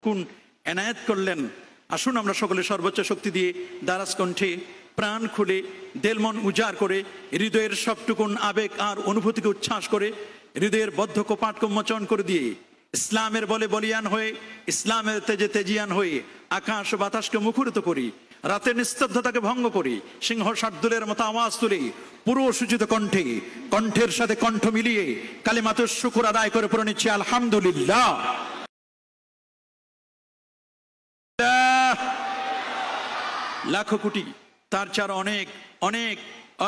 কোন এনায়েত করলেন। আসুন আমরা সকলে সর্বোচ্চ শক্তি দিয়ে দারাজ কণ্ঠে প্রাণ খুলে দেলমন উজাড় করে হৃদয়ের সবটুকুন আবেগ আর অনুভূতিকে উচ্ছ্বাস করে হৃদয়ের বদ্ধ কপাটকে উন্মোচন করে দিয়ে ইসলামের বলে বলিয়ান হয়ে ইসলামের তেজে তেজিয়ান হয়ে আকাশ বাতাসকে মুখরিত করি, রাতের নিস্তব্ধতাকে ভঙ্গ করি, সিংহ শার্দুলের মতো আওয়াজ তুলে পুরো সূচিত কণ্ঠে কণ্ঠের সাথে কণ্ঠ মিলিয়ে কালিমাতুশ শুকর আদায় করে পড়ে নিচ্ছি আলহামদুলিল্লাহ। লাখো কোটি তার চার অনেক অনেক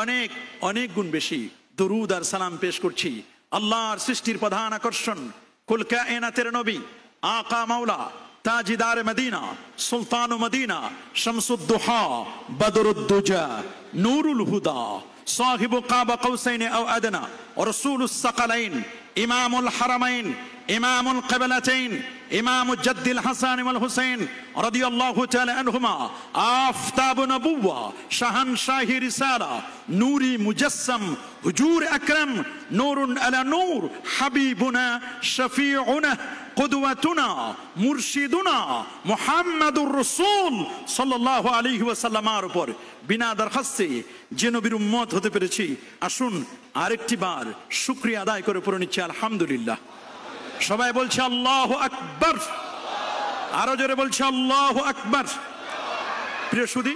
অনেক অনেক গুণ বেশি দরুদ আর সালাম পেশ করছি আল্লাহর সৃষ্টির প্রধান আকর্ষণ কুল কায়নাতের নবী আকা মাওলা তাজিদার মদিনা সুলতান মদিনা শামসুদ্দোহা বদরুদ্দুজা নূরুল হুদা সাহিবু কাবা কৌসাইন আও আদনা রাসূলুস সাকালাইন ইমামুল হারামাইন ইমামুল কিবলাতাইন ইমাম জাদ্দিল হাসান ওয়াল হুসাইন রাদিয়াল্লাহু তাআলা আনহুমা আফতাব নবুওয়া শাহানশাহি রিসালা নূরি মুজাসসাম হুজুর আকরাম নূরুন আলা নূর হাবিবুনা শফিউনা কুদওয়াতুনা মুরশিদুনা মুহাম্মাদুর রাসূল সাল্লাল্লাহু আলাইহি ওয়াসাল্লামের উপর বিনা দরখাস্তে যে নবীর উম্মত হতে পেরেছি, আসুন আরেকটি বার শুকরিয়া আদায় করে পড়ে নিচ্ছি আলহামদুলিল্লাহ। সবাই বলছে আল্লাহু আকবার, আরো জোরে বলছে আল্লাহু আকবার। প্রিয় সুধী,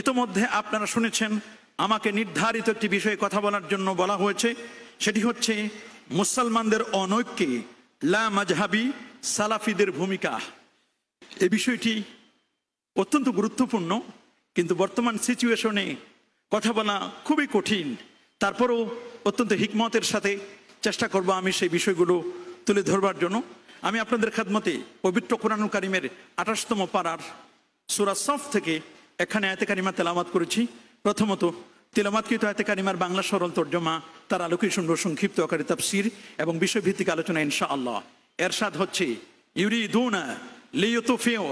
ইতোমধ্যে আপনারা শুনেছেন আমাকে নির্ধারিত একটি বিষয়ে কথা বলার জন্য বলা হয়েছে, সেটি হচ্ছে মুসলমানদের অনৈক্যে লা মাজহাবি সালাফিদের ভূমিকা। এই বিষয়টি অত্যন্ত গুরুত্বপূর্ণ, কিন্তু বর্তমান সিচুয়েশনে কথা বলা খুবই কঠিন। তারপরেও অত্যন্ত হিকমতের সাথে চেষ্টা করব আমি সেই বিষয়গুলো তুলে ধরবার জন্য। আমি আপনাদের খেদমতে পবিত্র কোরআনুল কারীমের 28তম পারার সূরা সফ থেকে এখানে আয়াতে কারিমা তেলাওয়াত করেছি। প্রথমত তেলাওয়াতকৃত আয়াতে কারিমার বাংলা সরল তর্জমা, তার আলোকে শুনব সংক্ষিপ্ত আকারে তাফসীর এবং বিষয়ভিত্তিক আলোচনা ইনশাআল্লাহ। এরশাদ হচ্ছে ইউরিদুনা লিইউতফিউ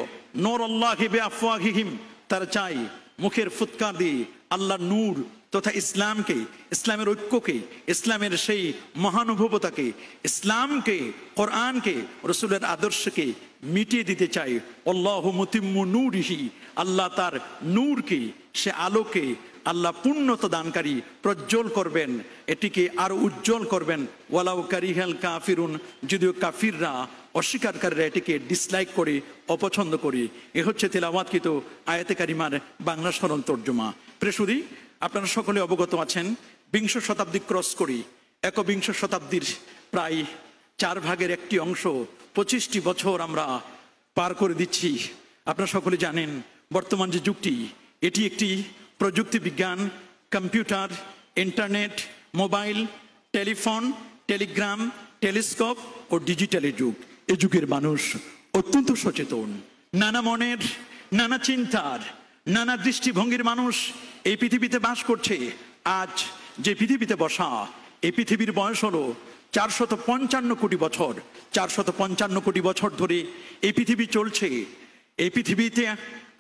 নূরাল্লাহি বিআফওয়াহিহিম, তারা চাই মুখের ফুৎকার দিয়ে আল্লাহর নূর তথা ইসলামকে, ইসলামের ঐক্যকে, ইসলামের সেই মহানুভবতাকে, ইসলামকে, কোরআনকে, রসুলের আদর্শকে মিটিয়ে দিতে চাই। আল্লাহু মুতিম্মু নূরিহি, আল্লাহ তার নূরকে, সে আলোকে আল্লাহ পূর্ণতা দানকারী প্রজ্জ্বল করবেন, এটিকে আরো উজ্জ্বল করবেন। ওয়ালাউ কারিহাল কাফিরুন, যদিও কাফিররা অস্বীকারীরা এটিকে ডিসলাইক করে, অপছন্দ করে। এ হচ্ছে তেলাওয়াতকৃত আয়াতে কারিমার বাংলা সরল তর্জমা। প্রিয় সুধী, আপনারা সকলে অবগত আছেন বিংশ শতাব্দী ক্রস করি একবিংশ শতাব্দীর প্রায় 4 ভাগের একটি অংশ 25টি বছর আমরা পার করে দিচ্ছি। আপনারা সকলে জানেন বর্তমান যে যুগটি, এটি একটি প্রযুক্তি বিজ্ঞান, computer, internet, mobile, telephone, telegram, telescope ও ডিজিটালের যুগ। এ যুগের মানুষ অত্যন্ত সচেতন, নানা মনের, নানা চিন্তার, নানা দৃষ্টিভঙ্গির মানুষ এই পৃথিবীতে বাস করছে। আজ যে পৃথিবীতে বসা, এই পৃথিবীর বয়স হলো 455 কোটি বছর। 455 কোটি বছর ধরে এই পৃথিবী চলছে। এই পৃথিবীতে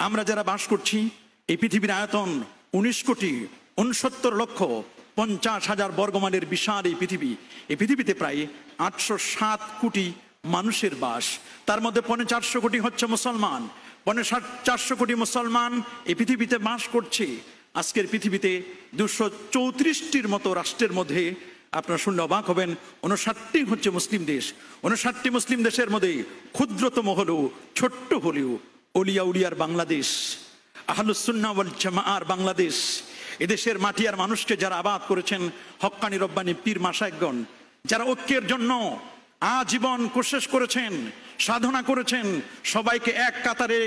আমরা যারা বাস করছি, এই পৃথিবীর আয়তন 19,69,50,000 বর্গমাইলের বিশাল এই পৃথিবী। এই পৃথিবীতে প্রায় 807 কোটি মানুষের বাস। তার মধ্যে 450 কোটি হচ্ছে মুসলমান। 450 কোটি মুসলমান এই পৃথিবীতে বাস করছে। আজকের পৃথিবীতে 234টির মতো রাষ্ট্রের মধ্যে আপনারা শুনলে অবাক হবেন 59টি হচ্ছে মুসলিম দেশ। 59টি মুসলিম দেশের মধ্যে ক্ষুদ্রতম হলেও, ছোট্ট হলেও অলিয়া উলিয়ার বাংলাদেশ, আহলুস সুন্নাহ ওয়াল জামাআর বাংলাদেশ। এদেশের মাটি আর মানুষকে যারা আবাদ করেছেন হক্কানি রব্বানি পীর মাশায়েখগণ, যারা ঐক্যের জন্য আজীবন কোশিশ করেছেন, সাধনা করেছেন, সবাইকে এক কাতারে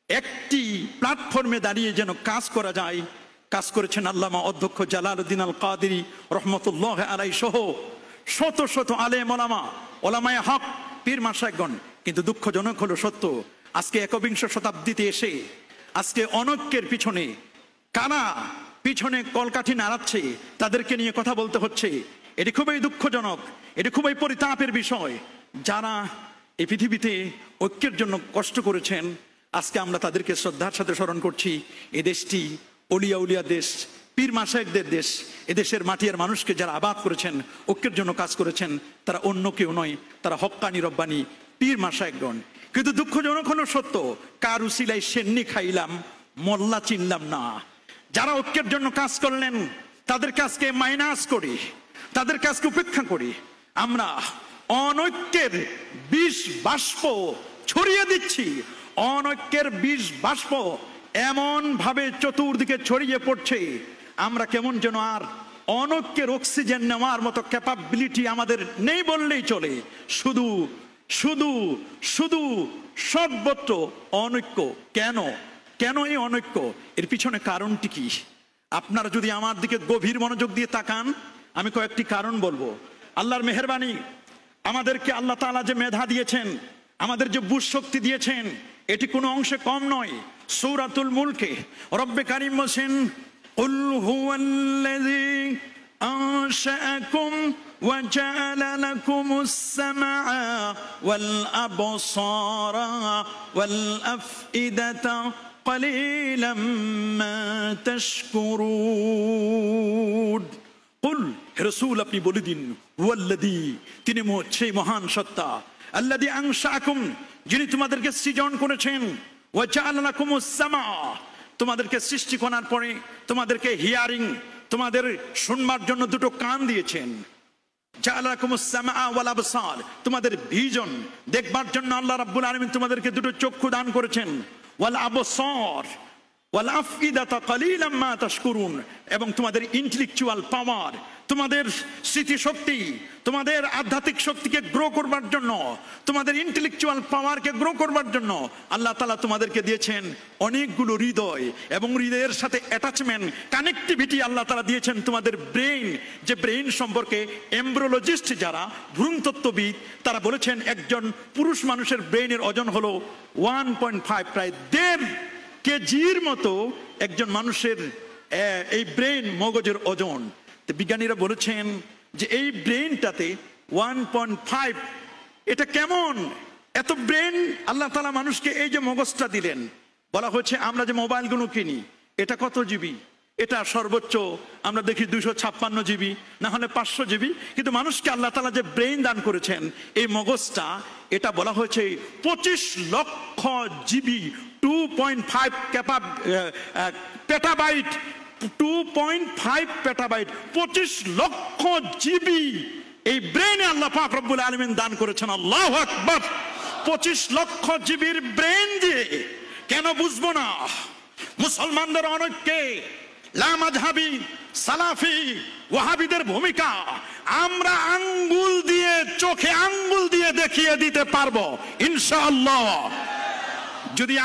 একটি প্ল্যাটফর্মে দাঁড়িয়ে যেন কাজ করা যায়, কাজ করেছেন আল্লামা অধ্যক্ষ জালালউদ্দিন আল কাদেরী রহমতুল্লাহ আলাইহি সহ শত শত আলেম ওলামা, ওলামায়ে হক, পীর মাশায়েখগণ। কিন্তু দুঃখজনক হলো সত্য, আজকে একবিংশ শতাব্দীতে এসে আজকে অনৈক্যের পিছনে কারা পিছনে কলকাঠি নাড়াচ্ছে, তাদেরকে নিয়ে কথা বলতে হচ্ছে। এটি খুবই দুঃখজনক, এটি খুবই পরিতাপের বিষয়। যারা এই পৃথিবীতে ঐক্যের জন্য কষ্ট করেছেন, আজকে আমরা তাদেরকে শ্রদ্ধার সাথে স্মরণ করছি। এই দেশটি অলিয়া উলিয়া দেশ, পীর মাশায়েখদের দেশ। এদেশের মাটি আর মানুষকে যারা আবাদ করেছেন, ঐক্যের জন্য কাজ করেছেন, তারা অন্য কেউ নয়, তারা হক্কানি রব্বানি পীর মাশায়েখগণ। কিন্তু দুঃখজনক হলো সত্য, কার উসিলায় সেন্নি খাইলাম মোল্লা চিনলাম না। যারা ঐক্যের জন্য কাজ করলেন তাদের কাজকে মাইনাস করি, তাদের কাজকে উপেক্ষা করি। আমরা অনৈক্যের বিষ বাষ্প ছড়িয়ে দিচ্ছি। অনৈক্যের বিষ বাষ্প এমন ভাবে চতুর্দিকে ছড়িয়ে পড়ছে, আমরা কেমন যেন আর অনৈক্যের অক্সিজেন নেওয়ার মতো ক্যাপাবিলিটি আমাদের নেই বললেই চলে। শুধু শুধু শুধু সর্বত্র অনৈক্য। কেন কেন এই অনৈক্য? এর পিছনে কারণটি কি? আপনারা যদি আমার দিকে গভীর মনোযোগ দিয়ে তাকান, আমি কয়েকটি কারণ বলবো। আল্লাহর মেহেরবানি, আমাদেরকে আল্লাহ তাআলা যে মেধা দিয়েছেন, আমাদের যে বুঝ শক্তি দিয়েছেন, এটি কোনো অংশে কম নয়। সূরাতুল মুলকে রব্বে কারীম বলেন, কুল হুয়াল্লাযী আনশাআকুম ওয়া জাআলা লাকুমুস সামআ ওয়াল আবসারা ওয়াল আফইদাতা ক্বালিলাম মা তাশকুরুন। কুল, হে রাসূল আপনি বলে দিন, হুয়াল্লাযী, তিনি সেই মহান সত্তা, আল্লাযী আনশাআকুম, যিনি তোমাদেরকে সৃজন করেছেন, ওয়া জাআলা লাকুমুস সামআ, তোমাদেরকে সৃষ্টি করার পরে তোমাদেরকে হিয়ারিং, তোমাদের শুনবার জন্য দুটো কান দিয়েছেন। জাআলা লাকুমুস সামআ ওয়াল আবসার, তোমাদের ভিজন দেখবার জন্য আল্লাহ রাব্বুল আলামিন তোমাদেরকে দুটো চক্ষু দান করেছেন। ওয়াল আবসার ওয়াল আফইদাতা ক্বালিলাম মা তাশকুরুন, এবং তোমাদের ইন্টেলেকচুয়াল পাওয়ার, তোমাদের স্মৃতিশক্তি, তোমাদের আধ্যাত্মিক শক্তিকে গ্রো করবার জন্য, তোমাদের ইন্টেলেকচুয়াল পাওয়ারকে গ্রো করবার জন্য আল্লাহ তাআলা তোমাদেরকে দিয়েছেন অনেকগুলো হৃদয়, এবং হৃদয়ের সাথে অ্যাটাচমেন্ট, কানেক্টিভিটি আল্লাহ তাআলা দিয়েছেন তোমাদের ব্রেইন। যে ব্রেইন সম্পর্কে এমব্রিওলজিস্ট যারা, ভ্রূণতত্ত্ববিদ, তারা বলেছেন একজন পুরুষ মানুষের ব্রেইনের ওজন হলো 1.5, প্রায় 1.5 কেজির মতো একজন মানুষের এই ব্রেইন, মগজের ওজন। বিজ্ঞানীরা বলেছেন যে এই ব্রেইনটাতে 1.5, এটা কেমন এত ব্রেন আল্লাহ তাআলা মানুষকে এই যে মগজটা দিলেন। বলা হচ্ছে আমরা যে মোবাইলগুলো কিনি, এটা কত জিবি? এটা সর্বোচ্চ আমরা দেখি 256 জিবি, না হলে 500 জিবি। কিন্তু মানুষকে আল্লাহ তাআলা যে ব্রেইন দান করেছেন, এই মগজটা, এটা বলা হয়েছে 25 লক্ষ জিবি, 2.5 পেটাবাইট, 2.5 পেটাবাইট, 25 লক্ষ জিবি এই ব্রেইনে আল্লাহ পাক রব্বুল আলামিন দান করেছেন। আল্লাহু আকবার! 25 লক্ষ জিবির ব্রেইন দিয়ে কেন বুঝবো না মুসলমানদের অনৈক্যে লামাযহাবি, সালাফি, ওয়াহাবিদের ভূমিকা আমরা আঙ্গুল দিয়ে, চোখে আঙ্গুল দিয়ে দেখিয়ে দিতে পারবো ইনশাআল্লাহ। যদি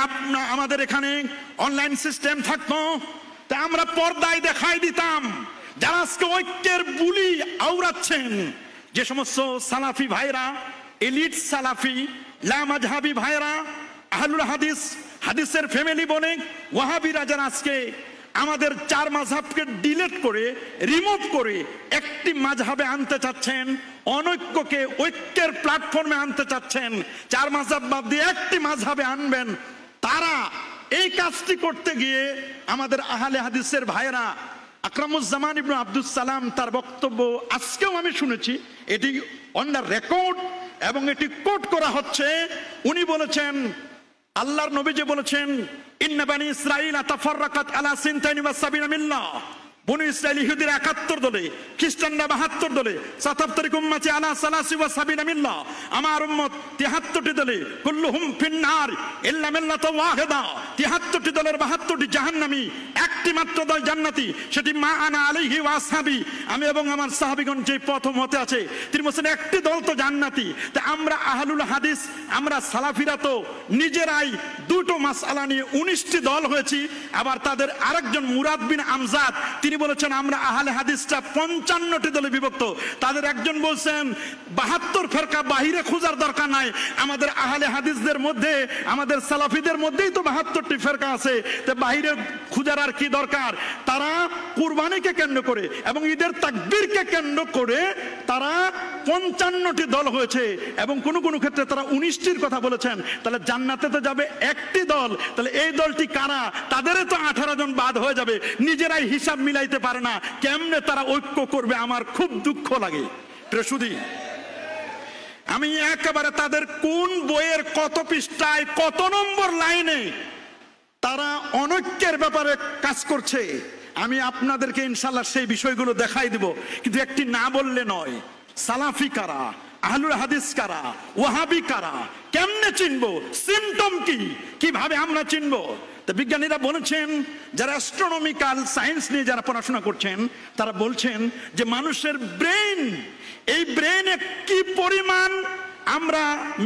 আমাদের এখানে অনলাইন সিস্টেম থাকতো, তা আমরা পর্দায় দেখাই দিতাম যারা আজকে ঐক্যের বুলি আওড়াচ্ছেন। যে সমস্ত সালাফি ভাইরা, এলিট সালাফি, লামাযহাবি ভাইরা, আহলুল হাদিস, হাদিসের ফ্যামিলি বলে ওয়াহাবিরা, যারা আজকে আমাদের 4 মাযহাবকে ডিলিট করে, রিমুভ করে একটি মাযহাবে আনতে চাচ্ছেন, অনৈক্যকে ঐক্যের প্ল্যাটফর্মে আনতে চাচ্ছেন, 4 মাযহাব বাদ দিয়ে একটি মাযহাবে আনবেন, তারা এই কাজটি করতে গিয়ে আমাদের আহলে হাদিসের ভাইরা, আকরামুজ্জামান ইবনে আব্দুস সালাম, তার বক্তব্য আজকেও আমি শুনেছি, এটি অন দ্য রেকর্ড এবং এটি কোট করা হচ্ছে। উনি বলেছেন, আল্লাহর নবী যে বলেছেন, ইন্না বানি ইসরাঈল তাফাররাকাত আলা সিনতাইনি ওয়া সাবিনা মিল্লাহ, বনি ইসরাইল ইহুদিরা 71 দলে, খ্রিস্টানরা 72 দলে, সাতাফতারিক উম্মতি আলা সালাসি ওয়া সাবিনা মিল্লাহ, আমার উম্মত 73টি দলে, কুল্লুহুম ফিন্নার ইল্লা মিল্লাত ওয়াহিদা, 73টি দলের 72টি জাহান্নামী, একটি মাত্র দল জান্নাতি, সেটি মা আনা আলাইহি ওয়া আসহাবি, আমি এবং আমার সাহাবীগণ যে পথ মতে আছে। তিনি বলেন একটি দল তো জান্নাতি। তা আমরা আহলুল হাদিস, আমরা সালাফিরা তো নিজেরাই দুটো মাসআলা নিয়ে 19টি দল হয়েছি। আবার তাদের আরেকজন মুরাদ বিন আমজাদ, তিনি বলেছেন আমরা আহলে হাদিসটা 55টি দলে বিভক্ত। তাদের একজন বলছেন 72 ফেরকা বাহিরে খোঁজার দরকার নাই, আমাদের আহলে হাদিসদের মধ্যে, আমাদের সালাফিদের মধ্যেই তো 72টি ফেরকা আছে, তো বাহিরে খোঁজার আর কি দরকার। তারা কুরবানিকে কেন্দ্র করে এবং ঈদের তাকবীরকে কেন্দ্র করে তারা 55টি দল হয়েছে, এবং কোন কোন ক্ষেত্রে তারা 19টির কথা বলেছেন। তাহলে জান্নাতে তো যাবে একটি দল, তাহলে এই দলটি কারা? তাদেরও তো 18 জন বাদ হয়ে যাবে। নিজেরাই হিসাব মিলাইতে পারে না, কেমনে তারা ঐক্য করবে? আমার খুব দুঃখ লাগে। প্রিয়সুধী, আমি একেবারে তাদের কোন বইয়ের কত পৃষ্ঠায় কত নম্বর লাইনে তারা অনৈক্যের ব্যাপারে কাজ করছে, আমি আপনাদেরকে ইনশাল্লাহ সেই বিষয়গুলো দেখাই দিব। কিন্তু একটি না বললে নয়, সালাফি কারা, আহলুল হাদিস কারা, ওয়াহাবি কারা, কেমনে চিনবো, সিমটম কি, কিভাবে আমরা চিনবো? তো বিজ্ঞানীরা বলেছেন, যারা অ্যাস্ট্রোনমিক্যাল সায়েন্স নিয়ে যারা পড়াশোনা করছেন, তারা বলছেন যে মানুষের ব্রেন, এই ব্রেনে কি পরিমাণ আমরা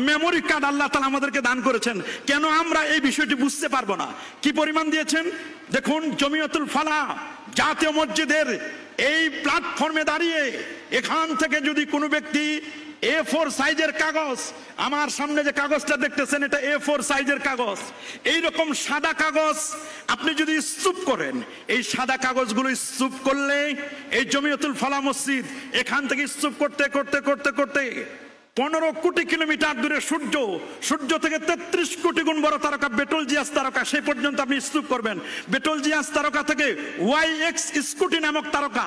মেমোরি কার্ড আল্লাহ তাআলা আমাদেরকে দান করেছেন, কেন আমরা এই বিষয়টি বুঝতে পারবো না? কি পরিমাণ দিয়েছেন দেখুন। জমিয়তুল ফালাহ জাতীয় মসজিদের এই প্ল্যাটফর্মে দাঁড়িয়ে এখান থেকে যদি কোনো ব্যক্তি A4 সাইজের কাগজ, আমার সামনে যে কাগজটা দেখতেছেন এটা A4 সাইজের কাগজ, এইরকম সাদা কাগজ আপনি যদি স্তূপ করেন, এই সাদা কাগজগুলো স্তূপ করলে এই জমিয়তুল ফালাহ মসজিদ এখান থেকে স্তূপ করতে করতে করতে করতে 15 কোটি কিলোমিটার দূরে সূর্য, সূর্য থেকে 33 কোটি গুণ বড় তারকা বেটলজিয়াস তারকা, সেই পর্যন্ত আপনি স্তূপ করবেন। বেটলজিয়াস তারকা থেকে YX স্কুটি নামক তারকা,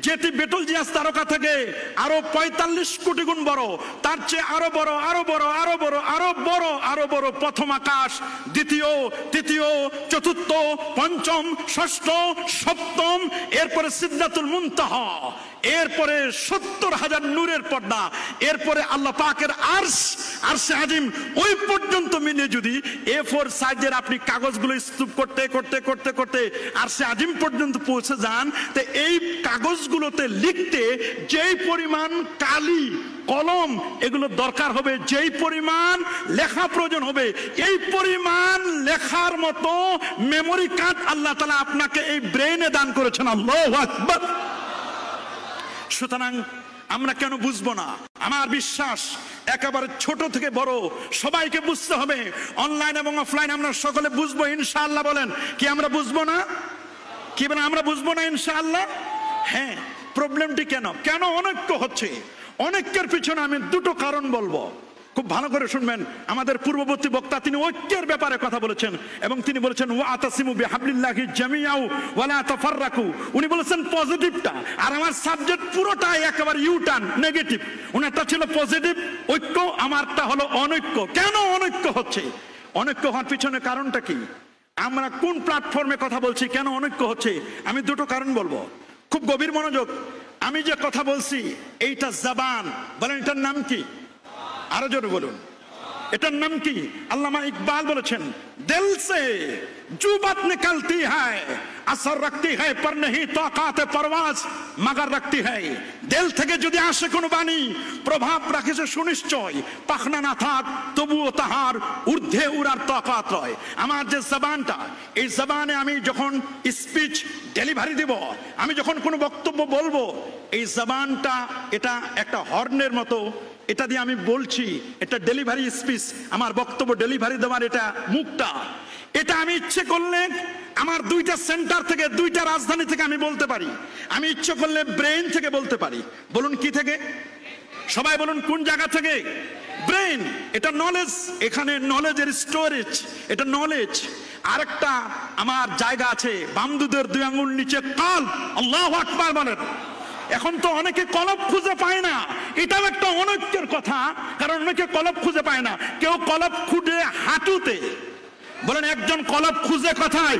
যেটি বেটলজিয়াস তারকা থেকে আরো 45 কোটি গুণ বড়, তার চেয়ে আরো বড়, আরো বড়, আরো বড়, আরো বড়, আরো বড় প্রথম আকাশ, দ্বিতীয়, তৃতীয়, চতুর্থ, পঞ্চম, ষষ্ঠ, সপ্তম, এরপরে সিদরাতুল মুনতাহা, এরপরে 70,000 নূরের পর্দা, এরপরে আল্লাহ পাকের আরশ, আরশে আজিম, ওই পর্যন্ত মিলে যদি A4 সাইজের আপনি কাগজগুলো স্তূপ করতে করতে করতে করতে আরশে আজিম পর্যন্ত পৌঁছে যান, তো এই কাগজগুলোতে লিখতে যেই পরিমাণ কালি, কলম এগুলো দরকার হবে, যেই পরিমাণ লেখা প্রয়োজন হবে, এই পরিমাণ লেখার মতো মেমোরি কার্ড আল্লাহ তাআলা আপনাকে এই ব্রেনে দান করেছেন। আল্লাহু আকবার। সুতরাং আমরা কেন বুঝবো না? আমার বিশ্বাস একেবারে ছোট থেকে বড় সবাইকে বুঝতে হবে। অনলাইন এবং অফলাইন আমরা সকলে বুঝবো ইনশাআল্লাহ। বলেন কি আমরা বুঝবো না? কি বলেন আমরা বুঝবো না ইনশাআল্লাহ? হ্যাঁ। প্রবলেমটি কেন কেন অনৈক্য হচ্ছে? অনৈক্যের পিছনে আমি দুটো কারণ বলবো, খুব ভালো করে শুনবেন। আমাদের পূর্ববর্তী বক্তা তিনি ঐক্যের ব্যাপারে কথা বলেছেন এবং তিনি বলেছেন ওয়াতাসিমু বিহাবলিল্লাহি জামিআউ ওয়ালা তাফাররাকু। উনি বলেছেন পজিটিভটা, আর আমার সাবজেক্ট পুরোটাই একেবারে ইউটার্ন নেগেটিভ। উনারটা ছিল পজিটিভ ঐক্য, আমারটা হলো অনৈক্য। কেন অনৈক্য হচ্ছে? অনৈক্য হওয়ার পিছনে কারণটা কি? আমরা কোন প্ল্যাটফর্মে কথা বলছি, কেন অনৈক্য হচ্ছে? আমি দুটো কারণ বলবো, খুব গভীর মনোযোগ। আমি যে কথা বলছি এইটা জবান, বলেন এটার নাম কি? আরো জোরে বলুন, এটার নাম কি? আল্লামা ইকবাল বলেছেন, দিল সে জু বাত নিকলতি হ্যায় আসর রাখতি হ্যায় পর নেহি তাকাত পরওয়াজ মগর রাখতি হ্যায়। দিল থেকে যদি আসে কোনো বাণী, প্রভাব রাখে সে সুনিশ্চয়, পাখনা না থাক তবুও তাহার ঊর্ধ্বে উড়ার তাকাত রয়। আমার যে জবানটা, এই জবানে আমি যখন স্পিচ ডেলিভারি দেব, আমি যখন কোনো বক্তব্য বলবো, এই জবানটা এটা একটা হর্নের মতো, এটা দিয়ে আমি বলছি, এটা ডেলিভারি স্পিচ, আমার বক্তব্য ডেলিভারি দেওয়ার এটা মুখটা। এটা আমি ইচ্ছে করলে আমার দুইটা সেন্টার থেকে, দুইটা রাজধানী থেকে আমি বলতে পারি। আমি ইচ্ছে করলে ব্রেন থেকে বলতে পারি। বলুন কি থেকে? সবাই বলুন কোন জায়গা থেকে? ব্রেন। এটা নলেজ, এখানে নলেজের স্টোরেজ, এটা নলেজ। আরেকটা আমার জায়গা আছে বামদুদের 2 আঙ্গুল নিচে কাল। আল্লাহু আকবার বলেন। এখন তো অনেকে কলব খুঁজে পায় না, এটাও একটা অনৈক্যের কথা, কারণ অনেকে কলব খুঁজে পায় না। কেউ কলব খুঁজে হাঁটুতে, বলেন একজন কলব খুঁজে কোথায়,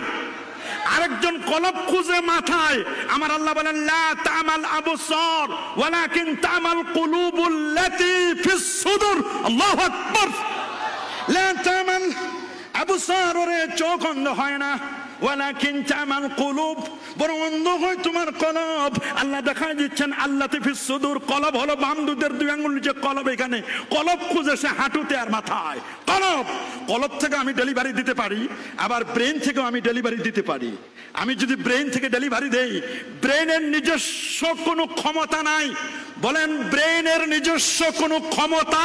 আরেকজন কলব খুঁজে মাথায়। আমার আল্লাহ বলেন লা তামাল আবসার ওয়ালাকিন তামাল কুলুবুল্লাতী ফিস সুদুর। আল্লাহু আকবার। লা তামাল আবসার, ওরে চোখ অন্ধ হয় না, ওয়ালাকিন তামাল কুলুব, বরং অন্ধ হয় তোমার কলব। আল্লাহ দেখাই দিচ্ছেন আল্লাতী ফিস সুদুর, কলব হলো বামদুদের 2 আঙ্গুল নিচে কলব। এখানে কলব খুঁজে সে হাঁটুতে আর মাথায়। কলব, কলব থেকে আমি ডেলিভারি দিতে পারি, আবার ব্রেন থেকেও আমি ডেলিভারি দিতে পারি। আমি যদি ব্রেন থেকে ডেলিভারি দেই, ব্রেনের নিজস্ব কোনো ক্ষমতা নাই। বলেন ব্রেনের নিজস্ব কোনো ক্ষমতা?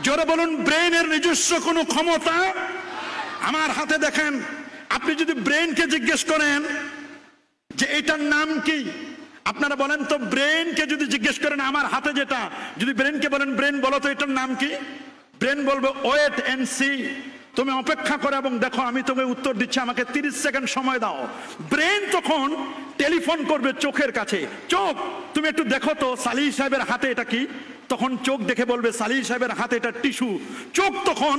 জোরে বলুন ব্রেনের নিজস্ব কোনো ক্ষমতা? আমার হাতে দেখেন, আপনি যদি ব্রেনকে জিজ্ঞেস করেন যে এটার নাম কি, আপনারা বলেন তো, ব্রেনকে যদি জিজ্ঞেস করেন আমার হাতে যেটা, যদি ব্রেনকে বলেন ব্রেন বলো তো এটার নাম কি, ব্রেন বলবে ওয়েট এন্ড সি, তুমি অপেক্ষা করো এবং দেখো, আমি তোকে উত্তর দিচ্ছি, আমাকে 30 সেকেন্ড সময় দাও। ব্রেন তখন টেলিফোন করবে চোখের কাছে, চোখ তুমি একটু দেখো তো সালিহ সাহেবের হাতে এটা কি, তখন চোখ দেখে বলবে সালিহ সাহেবের হাতে এটা টিস্যু, চোখ তখন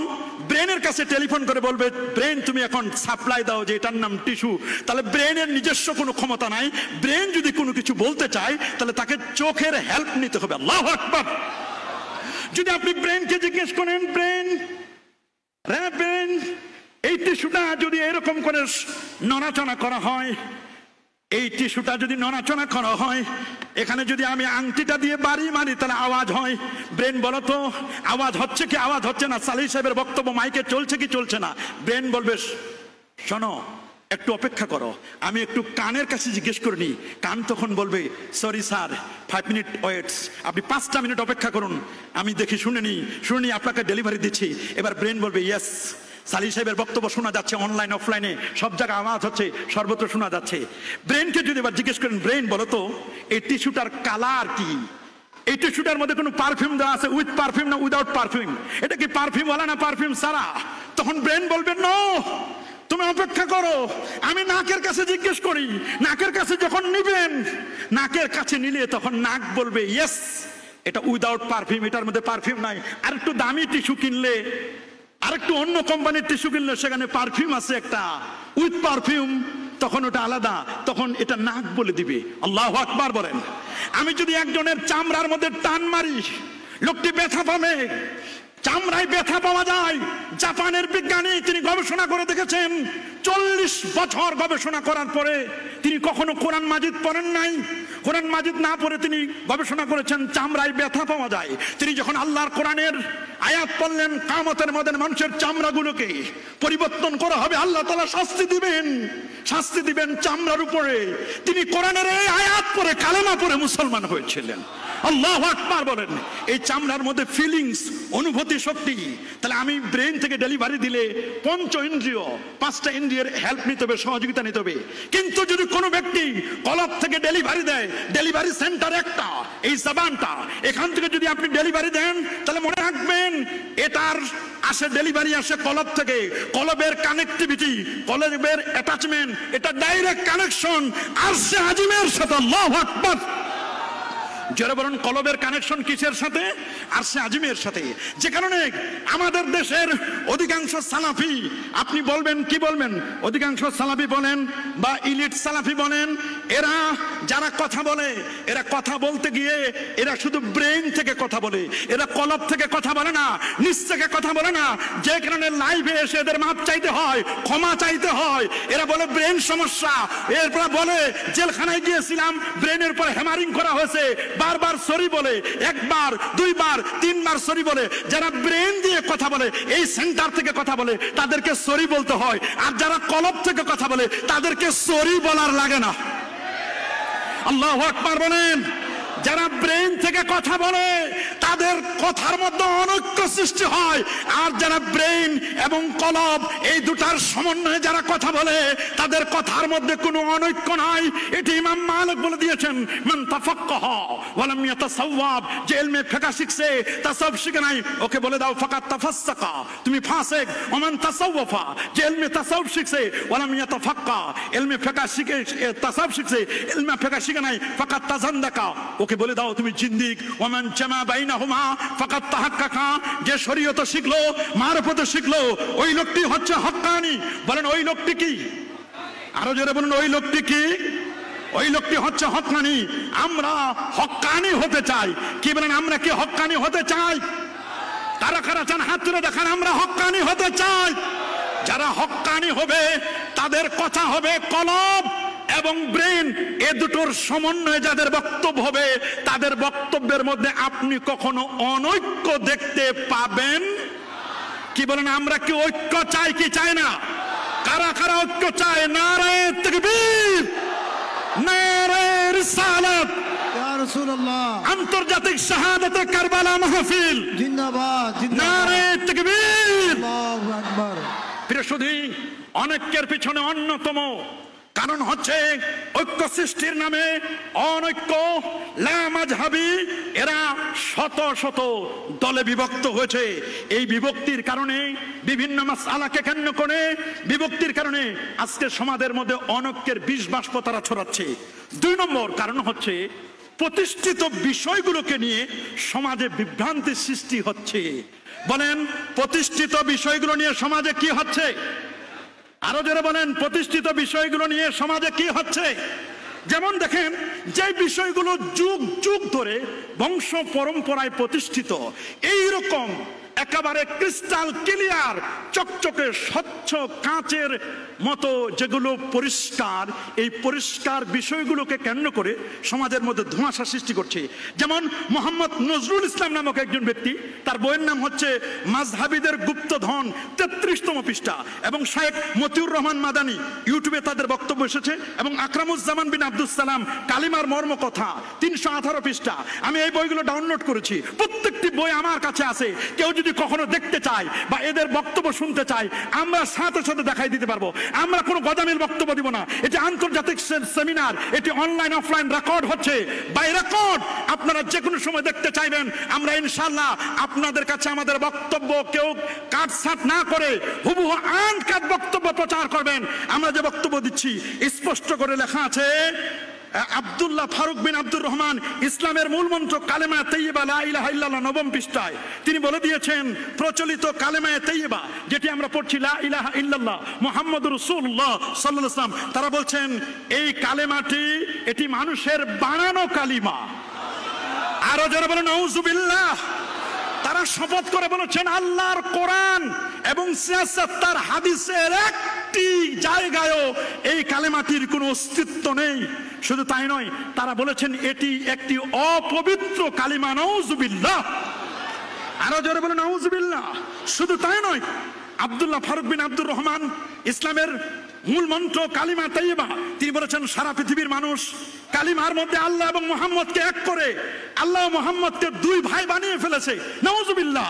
ব্রেনের কাছে টেলিফোন করে বলবে ব্রেন তুমি এখন সাপ্লাই দাও যে এটার নাম টিস্যু। তাহলে ব্রেনের নিজস্ব কোনো ক্ষমতা নাই, ব্রেন যদি কোনো কিছু বলতে চায় তাহলে তাকে চোখের হেল্প নিতে হবে। আল্লাহু আকবার। যদি আপনি ব্রেনকে জিজ্ঞেস করেন ব্রেন ব্রেন এই টিস্যুটা যদি এরকম করে নড়াচড়া করা হয়, এই টিস্যুটা যদি নড়াচড়া করা হয়, এখানে যদি আমি আংটিটা দিয়ে বাড়ি মারি তাহলে আওয়াজ হয়, ব্রেন বলো তো আওয়াজ হচ্ছে কি আওয়াজ হচ্ছে না, সালিহ সাহেবের বক্তব্য মাইকে চলছে কি চলছে না। ব্রেন বলবে শোনো একটু অপেক্ষা করো, আমি একটু কানের কাছে জিজ্ঞেস করে নিই। কান তখন বলবে সরি স্যার 5 মিনিট ওয়েটস, আপনি 5টা মিনিট অপেক্ষা করুন, আমি দেখি শুনে নিই আপনাকে ডেলিভারি দিচ্ছি। এবার ব্রেন বলবে ইয়েস, সালিহ সাহেবের বক্তব্য শোনা যাচ্ছে, অনলাইন অফলাইনে সব জায়গায় আওয়াজ হচ্ছে, সর্বত্র শোনা যাচ্ছে। ব্রেনকে যদি এবার জিজ্ঞেস করেন ব্রেন বলো তো এই টিস্যুটার কালার কি, এই টিস্যুটার মধ্যে কোনো পারফিউম দেওয়া আছে, উইথ পারফিউম না উইদাউট পারফিউম, এটা কি পারফিউম ওয়ালা না পারফিউম সারা? তখন ব্রেন বলবে নো, তুমি অপেক্ষা করো, আমি নাকের কাছে জিজ্ঞেস করি। নাকের কাছে যখন নিবেন, নাকের কাছে নিলে তখন নাক বলবে ইয়েস এটা উইদাউট পারফিউম, এটার মধ্যে পারফিউম নাই। আর একটু দামি টিস্যু কিনলে, আর একটু অন্য কোম্পানির টিস্যু কিনলে সেখানে পারফিউম আছে একটা উইথ পারফিউম, তখন ওটা আলাদা, তখন এটা নাক বলে দিবে। আল্লাহু আকবার বলেন। আমি যদি একজনের চামড়ার মধ্যে টান মারি, লোকটি ব্যথা পাবে, চামড়ায় ব্যথা পাওয়া যায়। জাপানের বিজ্ঞানী তিনি গবেষণা করে দেখেছেন, 40 বছর গবেষণা করার পরে তিনি কখনো কোরআন মাজিদ পড়েন নাই, কোরআন মাজিদ না পড়ে তিনি গবেষণা করেছেন চামড়ায় ব্যথা পাওয়া যায়। তিনি যখন আল্লাহর কোরআনের আয়াত পড়লেন কিয়ামতের মধ্যে মানুষের চামড়াগুলোকে পরিবর্তন করা হবে, আল্লাহ তাআলা শাস্তি দিবেন চামড়ার উপরে, তিনি কোরআনের এই আয়াত পড়ে কালেমা পড়ে মুসলমান হয়েছিলেন। আল্লাহু আকবার বলেন। এই চামড়ার মধ্যে ফিলিংস, অনুভূতি শক্তি, তাহলে আমি ব্রেন থেকে ডেলিভারি দিলে 5 ইন্দ্রিয়, 5টা ইন্দ্রিয়ের হেল্প নিতে হবে, সহযোগিতা নিতে হবে। কিন্তু যদি কোনো ব্যক্তি কলব থেকে ডেলিভারি দেয়, ডেলিভারি সেন্টার একটা এই জবানটা, এখান থেকে যদি আপনি ডেলিভারি দেন তাহলে মনে রাখবেন এটার আসে ডেলিভারি আসে কলব থেকে, কলবের কানেক্টিভিটি, কলবের অ্যাটাচমেন্ট, এটা ডাইরেক্ট কানেকশন আরশে আজিমের সাথে। আল্লাহু আকবার। যারা বলেন কলবের কানেকশন কিসের সাথে? আরশে আজিমের সাথে। যে কারণে আমাদের দেশের অধিকাংশ সালাফি, আপনি বলবেন কি বলবেন, অধিকাংশ সালাফি বলেন বা ইলিট সালাফি বলেন, এরা যারা কথা বলে, এরা কথা বলতে গিয়ে এরা শুধু ব্রেন থেকে কথা বলে, এরা কলব থেকে কথা বলে না, নিচ থেকে কথা বলে না। যে কারণে লাইভে এসে এদের মাপ চাইতে হয়, ক্ষমা চাইতে হয়। এরা বলে ব্রেন সমস্যা, এরপর বলে জেলখানায় গিয়েছিলাম, ব্রেনের পর হ্যামারিং করা হয়েছে, বারবার সরি বলে, 1 বার 2 বার 3 বার সরি বলে। যারা ব্রেন দিয়ে কথা বলে, এই সেন্টার থেকে কথা বলে, তাদেরকে সরি বলতে হয়। আর যারা কলব থেকে কথা বলে তাদেরকে সরি বলার লাগে না। আল্লাহু আকবার বলেন। যারা ব্রেন থেকে কথা বলে তাদের কথার মধ্যে অনৈক্য সৃষ্টি হয়, আর যারা ব্রেন এবং কলব এই দুটার সমন্বয়ে যারা কথা বলে তাদের কথার মধ্যে কোনো অনৈক্য নাই। এটি ইমাম মালিক বলে দিয়েছেন, মান তাফাক্কাহ ওয়া লাম ইয়াতাসাওয়াব, যে ইলমে ফিকহ শিখছে তাসাউফ শিখে নাই, ওকে বলে দাও ফাকাত তাফাসসাকা, তুমি ফাসিক। ওয়া মান তাসাওয়াফা, যে ইলমে তাসাউফ শিখছে ওয়া লাম ইয়াতাফাক্কা, ইলমে ফিকহ শিখে তাসাউফ শিখছে, ইলমে ফিকহ শিখে নাই, ফাকাত তাজান্দাকা, ওকে বলে দাও তুমি জিন্দিক। ওয়ামান জামা বাইনাহুমা ফাকাত তাহাক্কাকা, যে শরীয়ত শিখলো, মারফত শিখলো, ওই লোকটি হচ্ছে হক্কানি। বলেন ওই লোকটি কি? আরো জোরে বলুন ওই লোকটি কি? ওই লোকটি হচ্ছে হক্কানি। আমরা হক্কানি হতে চাই। কি বলেন, আমরা কি হক্কানি হতে চাই? কারা কারা চান হাত তুলে দেখান, আমরা হক্কানি হতে চাই। যারা হক্কানি হবে তাদের কথা হবে কলব এবং ব্রেন, এ দুটোর সমন্বয়ে যাদের বক্তব্য হবে তাদের বক্তব্যের মধ্যে আপনি কখনো অনৈক্য দেখতে পাবেন। কি বলেন, আমরা কি ঐক্য চাই কি চাই না? কারা কারা ঐক্য চায়? নারে তাকবীর, নারে রিসালাত, ইয়া রাসূলুল্লাহ, আন্তর্জাতিক শাহাদাতে কারবালা মাহফিল জিন্দাবাদ, নারে তাকবীর, আল্লাহু আকবার। প্রিয় সুধী, অনৈক্যের পিছনে অন্যতম কারণ হচ্ছে ঐক্য সৃষ্টির নামে অনৈক্য, লামাযহাবী, এরা শত শত দলে বিভক্ত হয়েছে। এই বিভক্তির কারণে বিভিন্ন মাসআলাকে কেন্দ্র করে বিভক্তির কারণে আজকে সমাজের মধ্যে অনৈক্যের বিষ বাষ্প তারা ছড়াচ্ছে। 2 নম্বর কারণ হচ্ছে প্রতিষ্ঠিত বিষয়গুলোকে নিয়ে সমাজে বিভ্রান্তি সৃষ্টি হচ্ছে। বলেন, প্রতিষ্ঠিত বিষয়গুলো নিয়ে সমাজে কি হচ্ছে? আরো জোরে বলেন, প্রতিষ্ঠিত বিষয়গুলো নিয়ে সমাজে কি হচ্ছে? যেমন দেখেন, যে বিষয়গুলো যুগ যুগ ধরে বংশ পরম্পরায় প্রতিষ্ঠিত, এইরকম একেবারে ক্রিস্টাল ক্লিয়ার, চকচকে স্বচ্ছ কাঁচের মতো যেগুলো পরিষ্কার, এই পরিষ্কার বিষয়গুলোকে কেন্দ্র করে সমাজের মধ্যে ধোঁয়াশা সৃষ্টি করছে। যেমন মোহাম্মদ নজরুল ইসলাম নামক একজন ব্যক্তি, তার বইয়ের নাম হচ্ছে মাযহাবিদের গুপ্তধন, 33তম পৃষ্ঠা, এবং শেখ মতিউর রহমান মাদানী ইউটিউবে তাদের বক্তব্য এসেছে, এবং আকরামুজ্জামান বিন আব্দুস সালাম কালিমার মর্মকথা 318 পৃষ্ঠা। আমি এই বইগুলো ডাউনলোড করেছি, প্রত্যেকটি বই আমার কাছে আছে। কেউ যদি কখনো দেখতে চায় বা এদের বক্তব্য শুনতে চায়, আমরা সাথে সাথে দেখাই দিতে পারবো। আমরা কোনো গদামিল বক্তব্য দিব না। এটি আন্তর্জাতিক সেমিনার, এটি অনলাইন অফলাইন রেকর্ড হচ্ছে, বাই রেকর্ড। আপনারা যে কোনো সময় দেখতে চাইবেন, আমরা ইনশাআল্লাহ আপনাদের কাছে আমাদের বক্তব্য কেউ কাটছাট না করে হুবহু আনকাট বক্তব্য প্রচার করবেন। আমরা যে বক্তব্য দিচ্ছি স্পষ্ট করে লেখা আছে, আব্দুল্লাহ ফারুক বিন আব্দুর রহমান ইসলামের মূল মন্ত্র কালেমা তাইয়্যিবা লা ইলাহা ইল্লাল্লাহ 9ম পৃষ্ঠায় তিনি বলে দিয়েছেন, প্রচলিত কালেমা তাইয়্যিবা যেটি আমরা পড়ছি লা ইলাহা ইল্লাল্লাহ মুহাম্মাদুর রাসূলুল্লাহ সাল্লাল্লাহু আলাইহি ওয়াসাল্লাম, তারা বলছেন এই কালেমাটি এটি মানুষের বানানো কালিমা। আরো যারা বলেন নাউযুবিল্লাহ। তারা শপথ করে বলেছেন আল্লাহর কোরআন এবং তার হাদিসের একটি জায়গায়ও এই কালেমাটির কোনো অস্তিত্ব নেই। শুধু তাই নয়, তারা বলেছেন এটি একটি অপবিত্র কালিমা। নাউযুবিল্লাহ। আরো জোরে বলেন নাউযুবিল্লাহ। শুধু তাই নয়, আব্দুল্লাহ ফারুক বিন আব্দুর রহমান ইসলামের মূল মন্ত্র কালিমা তাইয়্যিবা, তিনি বলেছেন সারা পৃথিবীর মানুষ কালিমার মধ্যে আল্লাহ এবং মুহাম্মদকে এক করে আল্লাহ ও মুহাম্মদকে দুই ভাই বানিয়ে ফেলেছে। নাউযুবিল্লাহ।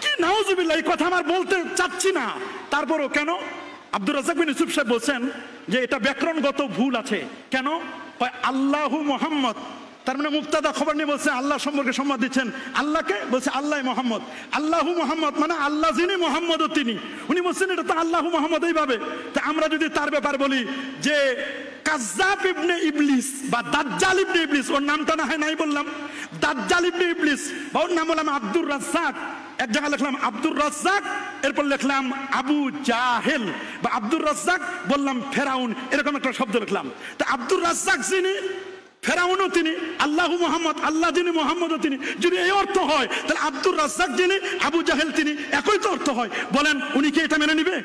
কি নাউযুবিল্লাহ, এই কথা আমার বলতে চাচ্ছি না, তারপরও কেন? আব্দুর রাজ্জাক বিন ইউসুফ সাহেব বলছেন যে এটা ব্যাকরণগত ভুল আছে। কেন? আল্লাহু মুহাম্মদ, তার মানে মুক্তাদা খবর নিয়ে বলছে আল্লাহ সম্পর্কে সংবাদ দিচ্ছেন আল্লাহকে, বলছে আল্লাহ মোহাম্মদ। আল্লাহু মোহাম্মদ মানে আল্লাহ যিনি, মোহাম্মদও তিনি। উনি বলছেন এটা তো আল্লাহু মোহাম্মদ এইভাবে। তা আমরা যদি তার ব্যাপার বলি যে কাজ্জাব ইবনে ইবলিস বা দাজ্জাল ইবনে ইবলিস, ওর নামটা না হয় নাই বললাম, দাজ্জাল ইবনে ইবলিস, বা ওর নাম বললাম আব্দুর রাজ্জাক। এক জায়গায় লিখলাম আব্দুর রাজ্জাক, এরপর লিখলাম আবু জাহেল, বা আব্দুর রাজ্জাক বললাম ফেরাউন, এরকম একটা শব্দ লিখলাম। তা আব্দুর রাজ্জাক যিনি, ফেরাউনও তিনি, আল্লাহু মুহাম্মদ আল্লাহ যিনি, মুহাম্মদও তিনি। যদি এই অর্থ হয় তাহলে আব্দুর রাজ্জাক যিনি, আবু জাহেল তিনি, একই তো অর্থ হয়। বলেন উনি কি এটা মেনে নিবে?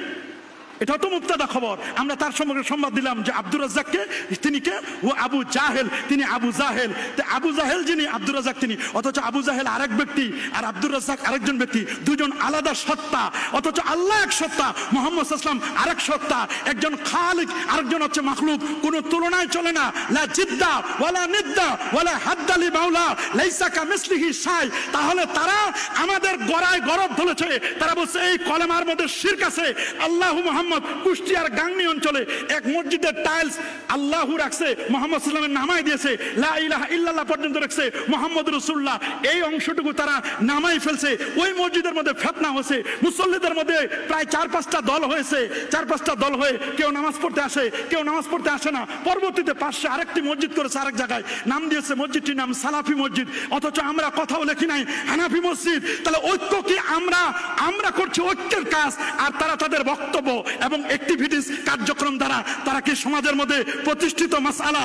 এটা তো মুক্তাদা খবর। আমরা তার সম্পর্কে সংবাদ দিলাম যে আব্দুর রাজ্জাককে তিনি কে, ও আবু জাহেল তিনি আবু জাহেল। আবু জাহেল যিনি, আব্দুর রাজ্জাক তিনি। অথচ আবু জাহেল আরেক ব্যক্তি আর আব্দুর রাজ্জাক আরেকজন ব্যক্তি, দুজন আলাদা সত্তা। অথচ আল্লাহ এক সত্তা, মুহাম্মদ সাল্লাল্লাহু আলাইহি ওয়াসাল্লাম আরেক সত্তা। একজন খালিক, আরেকজন হচ্ছে মাখলুক। কোনো তুলনায় চলে না। লা জিদ্দা ওয়ালা নিদ্দা ওয়ালা হাদ্দা লি মাওলা লাইসা কামিসলিহি শাই। তাহলে তারা আমাদের গড়ায় গরব ধরেছে। তারা বলছে এই কলেমার মধ্যে শিরক আছে। আল্লাহু মুহাম্মদ কুষ্টিয়ার গাংনী অঞ্চলে এক মসজিদের টাইলস আল্লাহু রাখছে, মুহাম্মদ সাল্লাল্লাহু আলাইহি ওয়াসাল্লাম নামাই দিয়েছে, লা ইলাহা ইল্লাল্লাহ পর্যন্ত রাখছে, মুহাম্মদুর রাসূলুল্লাহ এই অংশটুকু তারা নামাই ফেলছে। ওই মসজিদের মধ্যে ফিতনা হয়েছে, মুসল্লিদের মধ্যে প্রায় 4-5টা দল হয়েছে। 4-5টা দল হয়ে কেউ নামাজ পড়তে আসে, কেউ নামাজ পড়তে আসে না। পরবর্তীতে পাশে আরেকটি মসজিদ করেছে আরেক জায়গায়, নাম দিয়েছে মসজিদটির নাম সালাফি মসজিদ। অথচ আমরা কথাও লেখি নাই হানাফি মসজিদ। তাহলে ঐক্য কি? আমরা করছি ঐক্যের কাজ, আর তারা তাদের বক্তব্য এবং অ্যাক্টিভিটিস কার্যক্রম দ্বারা তারা কি সমাজের মধ্যে প্রতিষ্ঠিত মাসআলা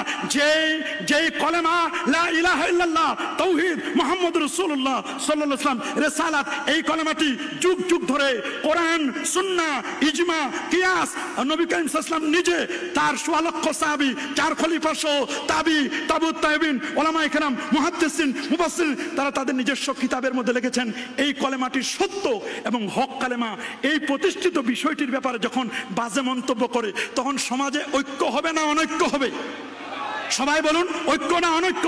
যে কলেমা লা ইলাহা ইল্লাল্লাহ তাওহীদ মুহাম্মদুর রাসূলুল্লাহ সাল্লাল্লাহু আলাইহি ওয়াসাল্লাম রিসালাত, এই কলেমাটি যুগ যুগ ধরে কোরআন, সুন্নাহ, ইজমা, কিয়াস, নবী করিম সাল্লাল্লাহু আলাইহি ওয়াসাল্লাম নিজে, তার 16 লক্ষ সাহাবী, 4 খলিফা সহ তাবি, তাবুত তাবিন, উলামায়ে কেরাম, মুহাদ্দিসিন, মুফাসসির, তারা তাদের নিজস্ব কিতাবের মধ্যে লিখেছেন এই কলেমাটি সত্য এবং হক কালেমা। এই প্রতিষ্ঠিত বিষয়টির ব্যাপারে যখন বাজে মন্তব্য করে তখন সমাজে ঐক্য হবে না অনৈক্য হবে? সবাই বলুন, ঐক্য না অনৈক্য?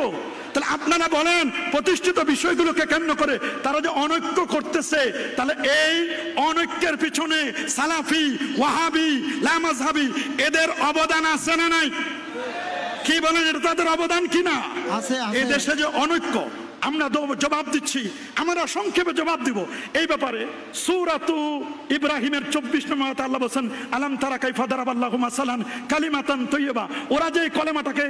তাহলে আপনারা বলেন প্রতিষ্ঠিত বিষয়গুলোকে কেন্দ্র করে তারা যে অনৈক্য করতেছে, তাহলে এই অনৈক্যের পিছনে সালাফি, ওয়াহাবি, লামাযহাবি এদের অবদান আছে না নাই? কি বলেন, এটা তাদের অবদান কিনা? আছে। এই দেশে যে অনৈক্য, আমরা জবাব দিচ্ছি, আমরা সংক্ষেপে জবাব দিব এই ব্যাপারে। সূরাতু ইব্রাহিমের 24 নম্বর আয়াতে আল্লাহ বলেন, আলাম তারা কাইফা দারাবাল্লাহু মাসালান কালিমাতান তাইয়্যিবা। ওরা যে কলেমাটাকে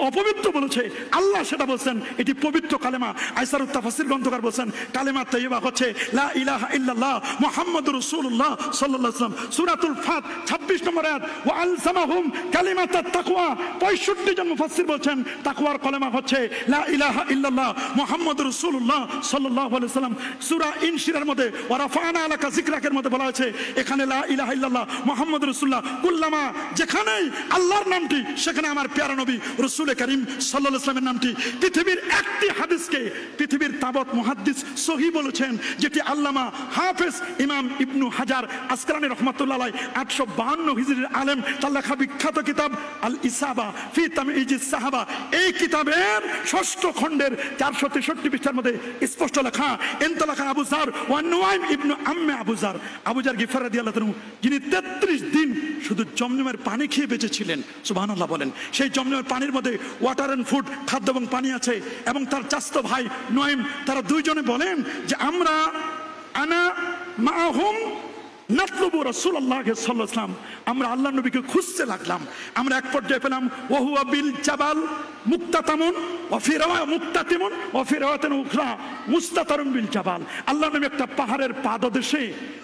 অপবিত্র বলেছে, আল্লাহ সেটা বলছেন এটি পবিত্র কালেমা। আইসারুত তাফসীর গ্রন্থকার বলেন কালেমা তাইয়্যিবা হচ্ছে লা ইলাহা ইল্লাল্লাহ মুহাম্মাদুর রাসূলুল্লাহ সাল্লাল্লাহু আলাইহি ওয়াসাল্লাম। সূরাতুল ফাত 26 নম্বর আয়াত, ওয়া আলসামাহুম কালিমাতাত তাকওয়া। 65 জন মুফাসসির বলেন তাকওয়ার কলেমা হচ্ছে লা ইলাহা ইল্লাল্লাহ মুহাম্মাদুর রাসূলুল্লাহ সাল্লাল্লাহু আলাইহি ওয়াসাল্লাম। সূরা ইনশিরার মধ্যে ওয়া রাফা'না আলাকা যিকরাকের মধ্যে বলা হয়েছে এখানে লা ইলাহা ইল্লাল্লাহ মুহাম্মাদুর রাসূলুল্লাহ। কুল্লামা, যেখানেই আল্লাহর নামটি সেখানে আমার প্যারা নবী রাসূল করিম সাল্লাল্লাহু আলাইহি ওয়াসাল্লামের নামটি। পৃথিবীর একটি হাদিসকে পৃথিবীর তাবৎ মুহাদ্দিস সহিহ বলেছেন, যেটি আল্লামা হাফেজ ইমাম ইবনু হাজার আসকালানী রাহমাতুল্লাহ আলাইহি 852 হিজরির আলেম, তার লেখা বিখ্যাত কিতাব আল ইসাবা ফি তামইজিস সাহাবা, এই কিতাবের 6ষ্ঠ খণ্ডের 463 পৃষ্ঠার মধ্যে স্পষ্ট লেখা, ইনতালাকা আবু যার ওয়া নুআইম ইবনু আম্মে আবু যার, আবু যার গিফার রাদিয়াল্লাহু তাআলা, যিনি 33 দিন শুধু জমজমের পানি খেয়ে বেঁচেছিলেন। সুবহানাল্লাহ বলেন। সেই জমজমের পানির মধ্যে ওয়াটার এন্ড ফুড, খাদ্য এবং পানি আছে, এবং তার চাচতো ভাই নুআইম, তারা দুইজনে বলেন যে আমরা আনা মাআহুম নাতলুবু রাসূলুল্লাহ সাল্লাল্লাহু আলাইহি ওয়াসাল্লাম, আমরা আল্লাহর নবীকে খুঁজতে লাগলাম। আমরা এক পর্যায়ে পেলাম ওয়া হুয়া বিল জাবাল মুক্তাতামুন ওয়া ফি রাওয়া মুক্তাতিমুন ওয়া ফি রাওয়াতিন উখরা মুস্তাতারুন বিল জাবাল। আল্লাহর নবী একটা পাহাড়ের পাদদেশে,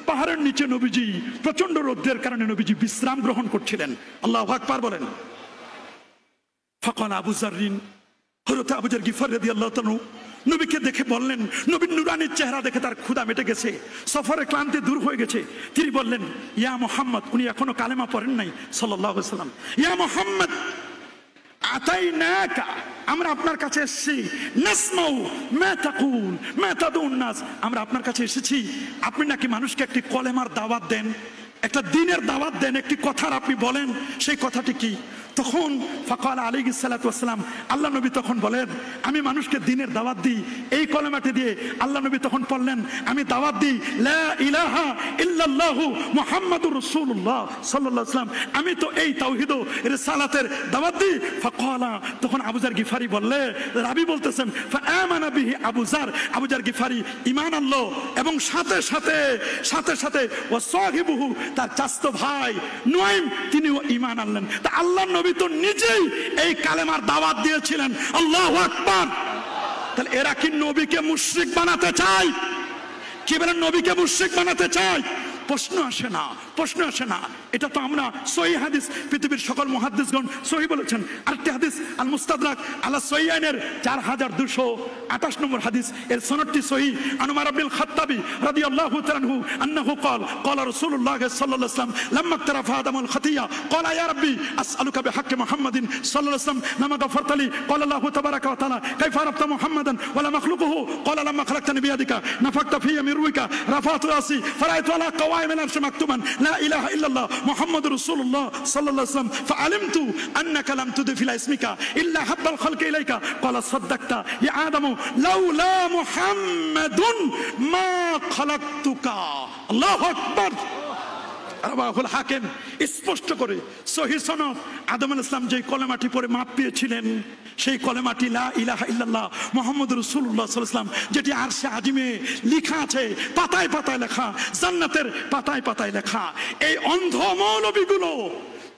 পাহাড়ের নিচে নবীজি প্রচন্ড রোদের কারণে নবীজি বিশ্রাম গ্রহণ করছিলেন। আল্লাহু আকবার বলেন। ফাকাল আবু যাররিন, হযরত আবু যার গিফার রাদিয়াল্লাহু তাআলা নবীকে দেখে বললেন, নবীর নুরানির চেহারা দেখে তার ক্ষুধা মিটে গেছে, সফরের ক্লান্তি দূর হয়ে গেছে। তিনি বললেন ইয়া মুহাম্মদ, উনি এখনো কালেমা পড়েন নাই সাল্লাল্লাহু আলাইহি ওয়াসাল্লাম, ইয়া মুহাম্মদ আতাইনাকা, আমরা আপনার কাছে এসেছি, নাসমাউ মা তাকুল মা তাদুন নাস, আমরা আপনার কাছে এসেছি, আপনি নাকি মানুষকে একটি কলেমার দাওয়াত দেন, একটা দ্বীনের দাওয়াত দেন, একটি কথার আপনি বলেন, সেই কথাটি কি? তখন ফাকাল আলাইহিস সালাতু ওয়াস সালাম, আল্লাহ নবী তখন বলেন আমি মানুষকে দ্বীনের দাওয়াত দিই, এই কলেমাটি দিয়ে আল্লাহ নবী তখন বললেন আমি দাওয়াত দিই লা ইলাহা ইল্লাল্লাহু মুহাম্মাদুর রাসূলুল্লাহ সাল্লাল্লাহু আলাইহি ওয়াসাল্লাম, আমি তো এই তাওহীদ ও রিসালাতের দাওয়াত দিই। ফাকালা, তখন আবু যার গিফারি বললে, রাবি বলতেছেন ফাআমানা বিহি আবু যার, আবু যার গিফারি ঈমান আনলো, এবং সাথে সাথে ওয়া সাহিবুহু, তার চাচতো ভাই নুআইম, তিনিও ঈমান আনলেন। তা আল্লাহর নবী তো নিজেই এই কালেমার দাওয়াত দিয়েছিলেন। আল্লাহু আকবার। তাহলে এরা কি নবীকে মুশরিক বানাতে চায়? কি বলেন, নবীকে মুশরিক বানাতে চায়? প্রশ্ন আসে না। এটা তো আমরা সহিহ হাদিস, পৃথিবীর সকল মুহাদ্দিসগণ সহিহ বলেছেন। আরেকটি হাদিস আল মুস্তাদরাক আলা সহিহাইনের 4228 নম্বর হাদিস, এর সনদটি সহিহ। আন উমর ইবনে খাত্তাবি রাদিয়াল্লাহু তাআলা আনহু আন্নাহু ক্বালা রাসূলুল্লাহ সাল্লাল্লাহু আলাইহি ওয়াসাল্লাম লাম্মা ইকতারাফা আদামুল খাতিয়া ক্বালা ইয়া রাব্বি আসআলুকা বিহাক্কি মুহাম্মাদিন সাল্লাল্লাহু আলাইহি ওয়াসাল্লাম লামা গাফারতা লি ক্বালা আল্লাহু তাবারাকা ওয়া তাআলা কাইফা আরাফতা মুহাম্মাদান ওয়া লা মাখলুকুহু ক্বালা লাম্মা খালাকতানি বিয়াদিকা নাফাকতা ফিয়া মিন রুইকা রাফাতু রাসি ফারাআইতু আলা قوائم العرش مكتوبا لا اله الا الله محمد رسول الله صلى الله عليه وسلم فعلمت انك لم تضف الى اسمك الا حب الخلق اليك قال صدقت يا ادم لولا محمد ما خلقتك الله اكبر। রাওয়াহুল হাকিম স্পষ্ট করে সহিহ সনদ, আদম আলাইহিস সালাম যে কলেমাটি পড়ে মাপ পেয়েছিলেন, সেই কলেমাটি লা ইলাহা ইল্লাল্লাহ মুহাম্মাদুর রাসূলুল্লাহ সাল্লাল্লাহু আলাইহি ওয়াসাল্লাম, যেটি আরশে আজিমে লেখা আছে, পাতায় পাতায় লেখা, জান্নাতের পাতায় পাতায় লেখা। এই অন্ধ মৌলবীগুলো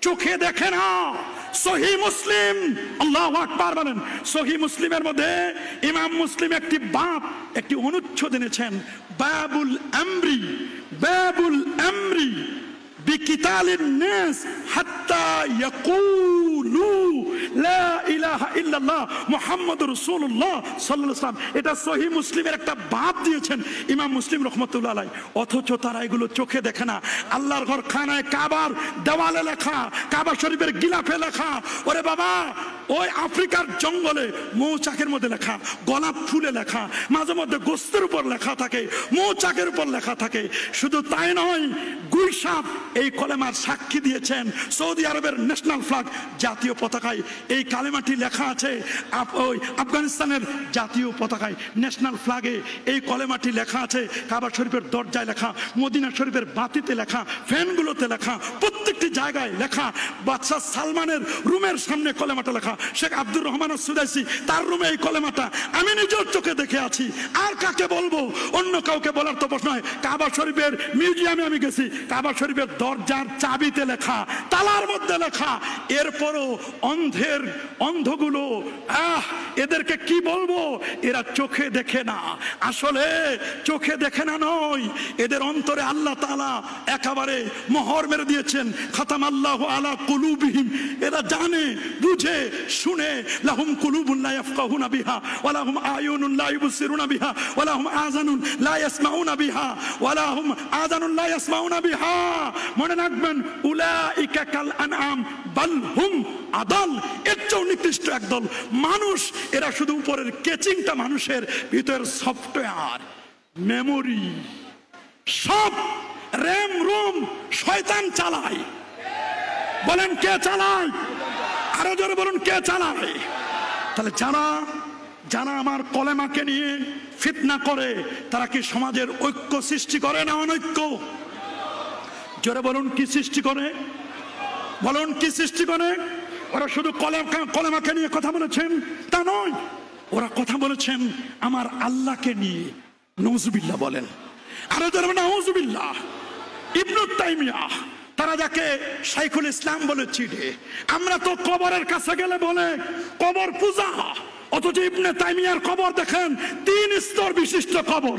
চোখে দেখে না। সহিহ মুসলিম, আল্লাহু আকবার বলেন। সহিহ মুসলিমের মধ্যে ইমাম মুসলিম একটি অনুচ্ছেদ এনেছেন, বাবুল আমরি বিকিতালিন নাস হাত্তা ইয়াকুলু লা ইলাহা ইল্লাল্লাহ মুহাম্মাদুর রাসূলুল্লাহ সাল্লাল্লাহু আলাইহি ওয়াসাল্লাম। এটা সহিহ মুসলিমের একটা বাব দিয়েছেন ইমাম মুসলিম রাহমাতুল্লাহ আলাইহি। অথচ তারা এগুলো চোখে দেখে না। আল্লাহর ঘর খানায় কাবার দেওয়ালে লেখা, কাবা শরীফের গিলাফে লেখা, ওরে বাবা ওই আফ্রিকার জঙ্গলে মৌচাকের মধ্যে লেখা, গোলাপ ফুলে লেখা, মাঝে মধ্যে গোস্তের উপর লেখা থাকে, মৌচাকের উপর লেখা থাকে। শুধু তাই নয়, গুই সাপ এই কলেমার সাক্ষী দিয়েছেন। সৌদি আরবের ন্যাশনাল ফ্ল্যাগ, জাতীয় পতাকায় এই কালেমাটি লেখা আছে। ওই আফগানিস্তানের জাতীয় পতাকায় ন্যাশনাল ফ্ল্যাগে এই কলেমাটি লেখা আছে। কাবা শরীফের দরজায় লেখা, মদিনা শরীফের বাতিতে লেখা, ফ্যানগুলোতে লেখা, প্রত্যেকটি জায়গায় লেখা। বাদশাহ সালমানের রুমের সামনে কলেমাটা লেখা। শেখ আব্দুর রহমান সুদাইসি, তার রুমে এই কলেমাটা আমি নিজের চোখে দেখে আছি। আর কাকে বলবো? অন্য কাউকে বলার তো প্রশ্ন নয়। কাবা শরীফের মিউজিয়ামে আমি গেছি, কাবা শরীফের দরজার চাবিতে লেখা, তালার মধ্যে লেখা। এরপরও অন্ধগুলো এদেরকে কি বলবো? এরা চোখে দেখে না, আসলে চোখে দেখে না নয়, এদের অন্তরে আল্লাহ তাআলা একেবারে মোহর মেরে দিয়েছেন। খাতাম আল্লাহু আলা কুলুবিহিম, এরা জানে বুঝে শুনে। লাহুম কুলুবুন লা ইয়াফকাহুনা বিহা ওয়া লাহুম আয়ুনুন লা ইবসিরুনা বিহা ওয়া লাহুম আযানুন লা ইয়াসমাউনা বিহা ওয়া লাহুম আযানুন লা ইয়াসমাউনা বিহা। মনে রাখবেন, উলাইকা কাল আনআম বাল হুম আদাল, এর চেয়েও নিকৃষ্ট একদল মানুষ। এরা শুধু উপরের কেচিংটা, মানুষের ভিতরের সফটওয়্যার মেমোরি সব র্যাম রোম শয়তান চালায়। বলেন কে চালায়? আরো জোরে বলুন কে চালায়? তাহলে যারা আমার কলেমাকে নিয়ে ফিতনা করে, তারা কি সমাজের ঐক্য সৃষ্টি করে না অনৈক্য? জোরে বলুন কি সৃষ্টি করে? বলুন কি সৃষ্টি করে? ওরা শুধু কলেমাকে নিয়ে কথা বলেছেন তা নয়, ওরা কথা বলেছেন আমার আল্লাহকে নিয়ে। নউজুবিল্লাহ বলেন, আরো জোরে নাউজুবিল্লাহ। ইবনে তাইমিয়াহ, তারা যাকে শাইখুল ইসলাম বলে চিনে, আমরা তো কবরের কাছে গেলে বলে কবর পূজা, অথচ ইবনে তাইমিয়ার কবর দেখেন 3 স্তর বিশিষ্ট কবর।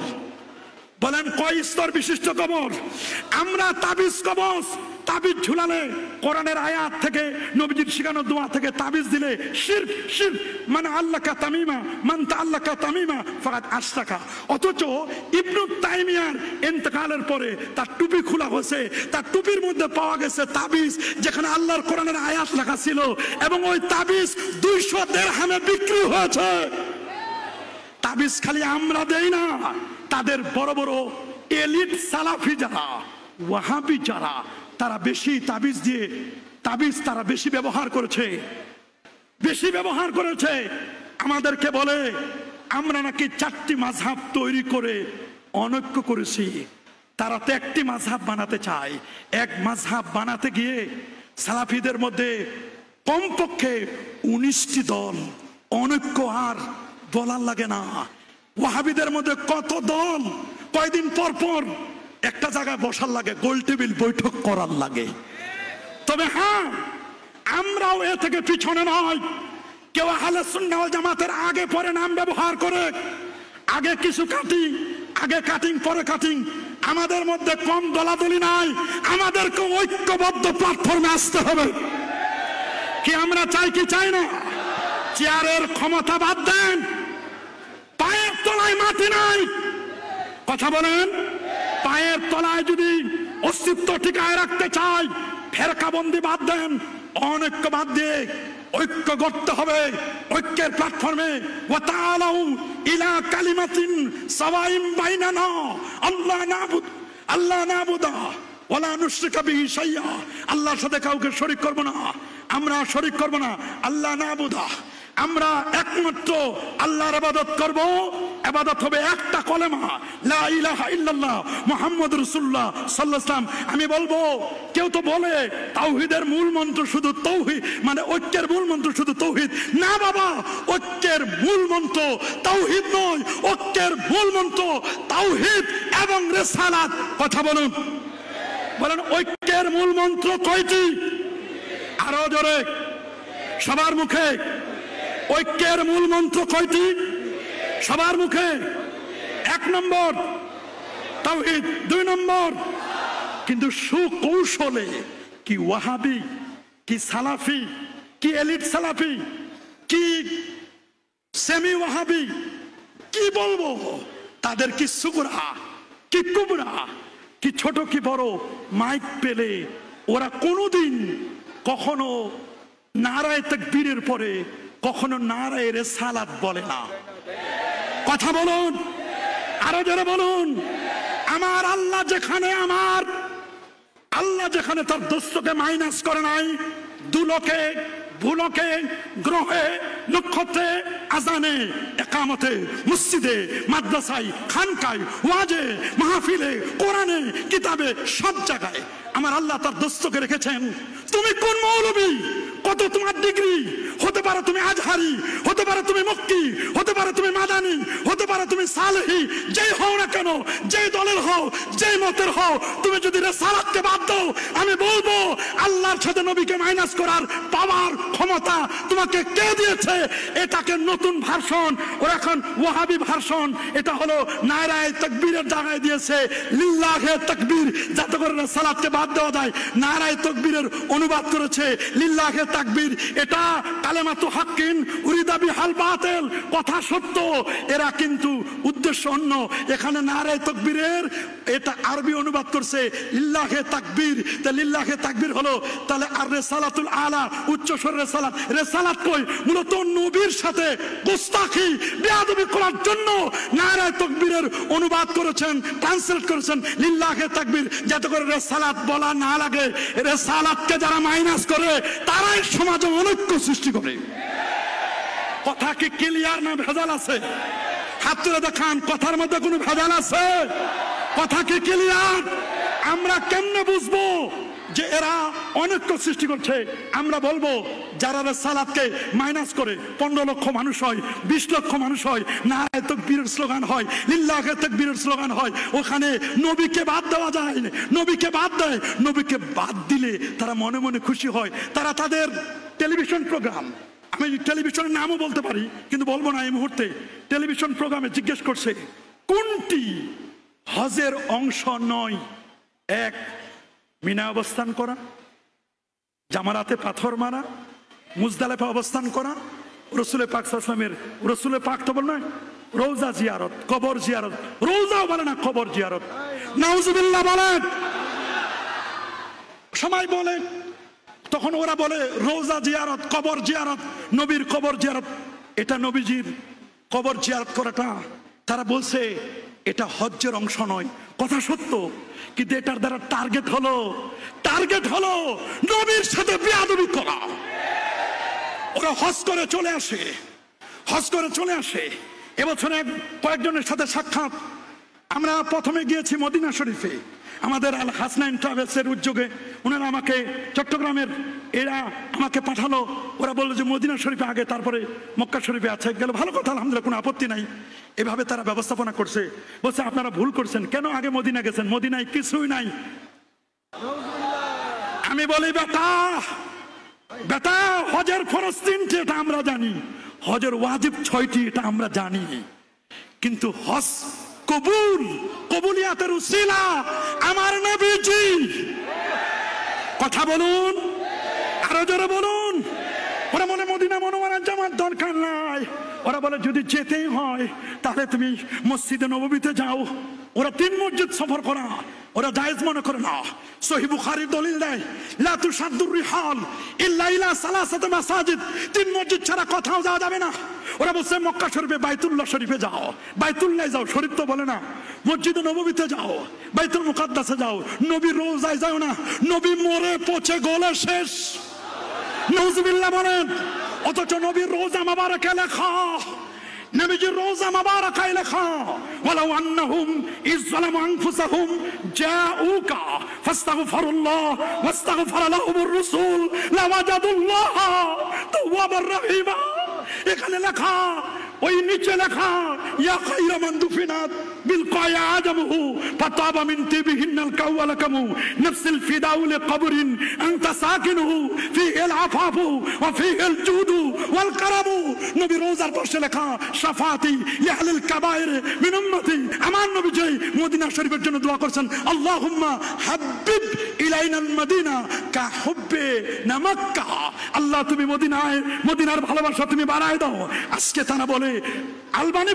বলেন কয় স্তর বিশিষ্ট কবর? আমরা তাবিজ কবজ, তাবিজ ঝুলালে কোরআনের আয়াত থেকে, নবীজির শিখানো দোয়া থেকে তাবিজ দিলে শিরক, শিরক মানে আল্লাহকা তামিমা, মান তাআল্লাকা তামিমা ফাকাদ আশরাকা। অথচ ইবনে তাইমিয়ার ইন্তেকালের পরে তার টুপি খোলা হয়েছে, তার টুপির মধ্যে পাওয়া গেছে তাবিজ যেখানে আল্লাহর কোরআনের আয়াত লেখা ছিল, এবং ওই তাবিজ 200 দিরহামে বিক্রি হয়েছে। তাবিজ খালি আমরা দেই না, তাদের বড় বড় এলিট সালাফি যারা, ওয়াহাবি যারা, তারা বেশি তাবিজ দিয়ে, তাবিজ তারা বেশি ব্যবহার করেছে। আমাদেরকে বলে আমরা নাকি 4টি মাযহাব তৈরি করে অনৈক্য করেছি। তারা তো একটি মাযহাব বানাতে চায়। এক মাযহাব বানাতে গিয়ে সালাফিদের মধ্যে কমপক্ষে 19টি দল। অনৈক্য আর বলার লাগে না। ওয়াহাবিদের মধ্যে কত দল, কয়দিন পর পর একটা জায়গায় বসার লাগে, গোল টেবিল বৈঠক করার লাগে। তবে হ্যাঁ, আমরাও এ থেকে পিছনে নয়। কেউ আহলে সুন্নাহ ওয়াল জামাতের আগে পরে নাম ব্যবহার করে, আগে কিছু কাটিং, আগে কাটিং পরে কাটিং। আমাদের মধ্যে কম দলাদলি নাই, আমাদেরকে ঐক্যবদ্ধ প্ল্যাটফর্মে আসতে হবে। কি আমরা চাই কি চাই না? চেয়ারের ক্ষমতা বাদ দেন, পায়ের তলায় মাটি নাই। কথা বলেন, পায়ের তলায় যদি অস্তিত্ব টিকায় রাখতে চাই, ফেরকাবন্দি বাদ দেন, অনৈক্য বাদ দিয়ে ঐক্য গড়তে হবে। ঐক্যের প্ল্যাটফর্মে ওয়া তাআলাউ ইলা কালিমাতিন সাওয়াইন বাইনানা আল্লাহ নাবুদা ওয়ালা নুশরিকা বিহি শাইআ। আল্লাহর সাথে কাউকে শরীক করব না, আমরা শরীক করব না। আল্লাহ নাবুদা, আমরা একমাত্র আল্লাহর ইবাদত করব। ইবাদত হবে একটা কলেমা, লা ইলাহা ইল্লাল্লাহ মুহাম্মাদুর রাসূলুল্লাহ সাল্লাল্লাহু আলাইহি ওয়াসাল্লাম। আমি বলবো, কেউ তো বলে তাওহীদের মূল মন্ত্র শুধু তাওহীদ, মানে ঐক্যের মূল মন্ত্র শুধু তাওহীদ। না বাবা, ঐক্যের মূল মন্ত্র তাওহীদ নয়, ঐক্যের মূল মন্ত্র তাওহীদ এবং রিসালাত। কথা বলুন, বলেন ঐক্যের মূল মন্ত্র কয়টি? আরো জোরে সবার মুখে, ঐক্যের মূল মন্ত্র কয়টি? সবার মুখে। 1 নম্বর তাওহীদ, 2 নম্বর। কিন্তু সুকৌশলে কি ওয়াহাবি, কি সালাফি, কি এলিট সালাফি, কি সেমি ওয়াহাবি, কি বলবো তাদের, কি সুগরা কি কুবরা, কি ছোট কি বড়, মাইক পেলে ওরা কোনোদিন কখনো নারায়ে তাকবীরের পরে কখনো নারায়ে রিসালাত বলে না। কথা বলুন, আরো জোরে বলুন। আমার আল্লাহ যেখানে তার দোস্তকে মাইনাস করে নাই, দুলোকে ভুলোকে, গ্রহে, নক্ষত্রে, আজানে, একামতে, মসজিদে, মাদ্রাসায়, খানকায়, ওয়াজে, মাহফিলে, কোরআনে, কিতাবে, সব জায়গায় আমার আল্লাহ তার দোস্তকে রেখেছেন। তুমি কোন মৌলবী, কত তোমার ডিগ্রি, হতে পারো তুমি আজহারি, হতে পারো তুমি মক্কি, হতে পারো তুমি মাদানি, হতে পারো তুমি সালেহি, যেই হও না কেন, যেই দলের হও, যেই মতের হও, তুমি যদি রিসালাতকে বাদ দাও, আমি বলবো আল্লাহর সাথে নবীকে মাইনাস করার পাওয়ার ক্ষমতা তোমাকে কে দিয়েছে? এটাকে নতুন ভার্সন, ওরা এখন ওয়াহাবি ভার্সন, এটা হলো নারায়ে তাকবীরের জায়গায় দিয়েছে লিল্লাহে তাকবীর, যাতে করে রিসালাতকে বাদ দেওয়া যায়। নারায়ে তাকবীরের অনুবাদ করেছে লিল্লাহে তাকবীর। এটা কালেমাতু হাক্কিন উরিদা বিহাল বাতিল, কথা সত্য, এরা কিন্তু উদ্দেশ্য অন্য। এখানে নারায়ে তাকবীরের এটা আরবি অনুবাদ করছে লিল্লাহে তাকবীর। তা লিল্লাহে তাকবীর হলো তাহলে আর রিসালাতুল আলা, উচ্চ স্বরের রিসালাত। রিসালাত কই? মূলত নবীর সাথে গোস্তাখি বেয়াদবি করার জন্য নারায়ে তাকবীরের অনুবাদ করেছেন, ট্রান্সলেট করেছেন লিল্লাহে তাকবীর, যাতে করে রিসালাত বলা না লাগে। রিসালাতকে যারা মাইনাস করে তারাই সমাজে অনৈক্য সৃষ্টি করে। কথা কি ক্লিয়ার না ভেজাল আছে? হাত তুলে দেখান, কথার মধ্যে কোনো ভেজাল আছে? কথা কি ক্লিয়ার? আমরা কেমনে বুঝবো যে এরা অনৈক্য সৃষ্টি করছে? আমরা বলবো যারা রিসালাতকে মাইনাস করে 15 লক্ষ মানুষ হয়, 20 লক্ষ মানুষ হয়, নারায়ে তাকবীরের স্লোগান হয়, লিল্লাহে তাকবীরের স্লোগান হয়, ওখানে নবীকে বাদ দেওয়া যায় না। নবীকে বাদ দেয়, নবীকে বাদ দিলে তারা মনে মনে খুশি হয়। তারা তাদের টেলিভিশন প্রোগ্রাম, আমি টেলিভিশনের নামও বলতে পারি কিন্তু বলবো না এই মুহূর্তে, টেলিভিশন প্রোগ্রামে জিজ্ঞেস করছে কোনটি হজের অংশ নয়? এক, মিনা অবস্থান করা, জামারাতে পাথর মারা, মুজদালিফা অবস্থান করা, রসুল পাক সাল্লাল্লাহু আলাইহি ওয়াসাল্লামের, রসুল পাক তো বল না রওজা জিয়ারত, কবর জিয়ারত, রওজাও বলে না কবর জিয়ারত, নাউজুবিল্লাহ বলেন। সময় বলে তখন ওরা বলে রওজা জিয়ারত, কবর জিয়ারত, নবীর কবর জিয়ারত। এটা নবীজির কবর জিয়ারত করাটা তারা বলছে এটা হজ্জের অংশ নয়। কথা সত্য, কিন্তু এটার দ্বারা টার্গেট হলো নবীর সাথে বেয়াদবি করা। ওরা হজ করে চলে আসে। এবছর কয়েকজনের সাথে সাক্ষাৎ, আমরা প্রথমে গিয়েছি মদিনা শরীফে, আমাদের আল হাসনাইন ট্রাভেলসের উদ্যোগে ওনারা আমাকে চট্টগ্রামের এরা আমাকে পাঠালো। ওরা বললো যে মদিনা শরীফে আগে, তারপরে মক্কা শরীফে আছে। গেল, ভালো কথা, আলহামদুলিল্লাহ, কোনো আপত্তি নাই। এভাবে তারা ব্যবস্থাপনা করছে। বলছে আপনারা ভুল করছেন, কেন আগে মদিনা গেছেন? মদিনায় কিছুই নাই। আমি বলি বেটা হজের ফরজ 3টি, এটা আমরা জানি, হজের ওয়াজিব 6টি, এটা আমরা জানি, কিন্তু হজ কবুলিয়াতের উসিলা আমার নবীজি। কথা বলুন, আরো জোরে বলুন। ওরা বলে মদিনা মুনাওয়ারায় যাওয়ার দরকার নাই। ওরা বলে যদি যেতেই হয় তাহলে তুমি মসজিদে নববীতে যাও। ওরা 3 মসজিদ সফর করা ওরা জায়েজ মনে করে না। সহিহ বুখারীর দলিল দেয় লা তুসাদ্দুর রিহাল ইল্লা ইলা সালাসাতি মাসাজিদ, 3 মসজিদ ছাড়া কোথাও যাওয়া যাবে না। ওরা বলছে মক্কা শরীফে বাইতুল্লাহ শরীফে যাও, বাইতুল্লাহ যাও, শরীফ তো বলে না। মসজিদে নববীতে যাও, বাইতুল মুকাদ্দাসে যাও, নবীর রওজায় যাও না, নবী মরে পচে গলে শেষ। নাউজুবিল্লাহ বলেন। অথচ নবীর রওজা মুবারাকে লেখা, নবীজির রওজা মুবারাকায় লেখা ওয়ালাউ আন্নাহুম ইযলামু আনফুসাহুম জাউকা ফাস্তাগফিরুল্লাহ ওয়াস্তাগফারা লাহুমুর রাসূল লাওয়াজাদুল্লাহ তাওয়াবার রহিমা। এখানে লেখা, ওই নিচে লেখা ইয়া খায়রা মান দুফিনাত বিল কায়া আজমহু ফাতাবা মিন তিবিহিনাল কাওয়ালাকামু নাফসিল ফিদাউ লিকবরিন আনতা সাকিনুহু ফিহিল আফাফু ওয়া ফিহিল জুদু ওয়াল কারামু। নবী রওজার পাশে লেখা শাফাতি লিআহলিল কাবায়ের মিন উম্মতি। আমার নবীজি মদিনা শরীফের জন্য দোয়া করেছেন আল্লাহুম্মা হাব্বিব ইলাইনাল মদিনা কা হুব্বে না মক্কা। আল্লাহ তুমি মদিনার ভালোবাসা তুমি বাড়ায় দাও। আজকে তারা বলে, আলবানী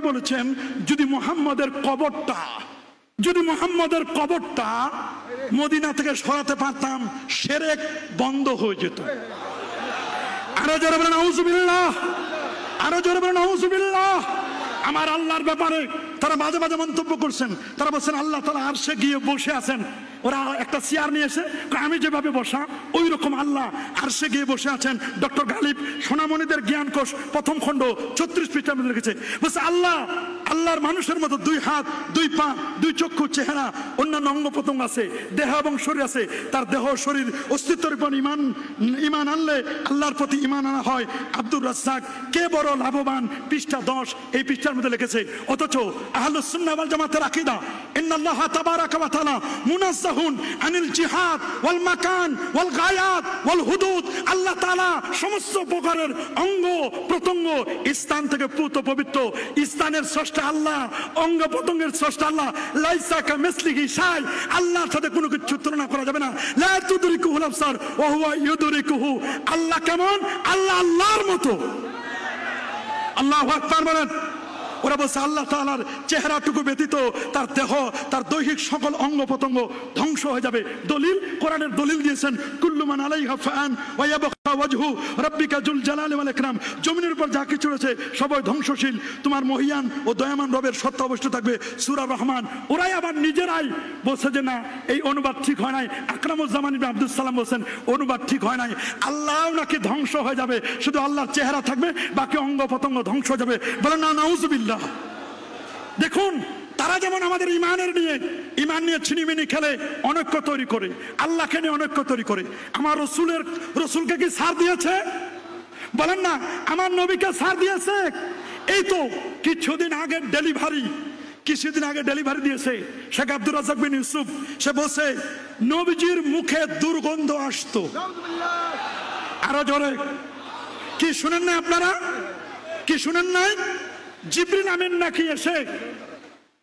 বলেছেন যদি মুহাম্মদের কবরটা মদিনা থেকে সরাতে পারতাম শিরক বন্ধ হয়ে যেত। আরো জোরে বলেন নাউজুবিল্লাহ। আমার আল্লাহর ব্যাপারে তারা মাঝে মাঝে মন্তব্য করছেন, তারা বলছেন আল্লাহ তাআলা আরশে গিয়ে বসে আছেন। ওরা একটা চেয়ার নিয়ে এসে আমি যেভাবে বসা ওই রকম আল্লাহ আরশে গিয়ে বসে আছেন। ডক্টর গালিব সোনামণিদের জ্ঞান কোষ প্রথম খণ্ড 36 পৃষ্ঠার মধ্যে লিখেছে, বলছে আল্লাহ আল্লাহর মানুষের মতো 2 হাত 2 পা 2 চক্ষু চেহারা অন্যান্য অঙ্গ প্রত্যঙ্গ আছে, দেহ এবং শরীর আছে। তার দেহ শরীর অস্তিত্বের উপর ইমান আনলে আল্লাহর প্রতি ইমান আনা হয়। আব্দুর রাজ্জাক কে বড় লাভবান, পৃষ্ঠা 10 এই পৃষ্ঠার মধ্যে লিখেছে। অথচ আহলুস সুন্নাহ ওয়াল জামাতের আকীদা ইন্নাল্লাহা তাবারাকা ওয়া তাআলা মুনাজ্জাহুন আনিল জিহাদ ওয়াল মাকান ওয়াল গায়াত ওয়াল হুদুদ। আল্লাহ তাআলা সমস্ত প্রকারের অঙ্গ প্রত্যঙ্গ স্থান থেকে পুত পবিত্র। স্থানের স্রষ্টা আল্লাহ, অঙ্গ প্রত্যঙ্গের স্রষ্টা আল্লাহ। লাইসা কামিসলিহি শাই, আল্লাহর সাথে কোনো কিছু তুলনা করা যাবে না। লা তুদরিকুহুল আবসার ওয়া হুয়া ইউদরিকুহু। আল্লাহ কেমন? আল্লাহ আল্লাহর মতো। আল্লাহু আকবার বলেন। ওরা বলছে আল্লাহ তাআলার চেহারাটুকু ব্যতীত তার দেহ তার দৈহিক সকল অঙ্গ প্রত্যঙ্গ ধ্বংস হয়ে যাবে। দলিল কোরআনের দলিল দিয়েছেন, কুল্লু মান আলাইহা ফান ওয়া ইয়াবকা ওয়াজহু রাব্বিকা যুল জালালি ওয়াল ইকরাম। জমিনের উপর যা কিছু রয়েছে সবই ধ্বংসশীল, তোমার মহিয়ান ও দয়ামান রবের সত্য অবশ্য থাকবে। সূরা রহমান। ওরাই আবার নিজেরাই বলছে যে না এই অনুবাদ ঠিক হয় নাই। আকরামুজ্জামান ইবনে আব্দুস সালাম বলেন অনুবাদ ঠিক হয় নাই, আল্লাহ নাকি ধ্বংস হয়ে যাবে, শুধু আল্লাহর চেহারা থাকবে, বাকি অঙ্গ প্রত্যঙ্গ ধ্বংস হয়ে যাবে। বলেন না নাউজুবিল্লাহ। দেখুন তারা যেমন আমাদের ইমান নিয়ে ছিনিমিনি খেলে, অনৈক্য তৈরি করে, আল্লাহকে নিয়ে অনৈক্য তৈরি করে। আমার রসুলকে কি ছাড় দিয়েছে? বলেন না আমার নবীকে ছাড় দিয়েছে? এই তো কিছুদিন আগে ডেলিভারি দিয়েছে শেখ আব্দুর রাজ্জাক বিন ইউসুফ। সে বলছে নবীজির মুখে দুর্গন্ধ আসতো। আরো জোরে কি শুনেন না আপনারা? কি শুনেন নাই? জিবরিল আমিন নাকি এসে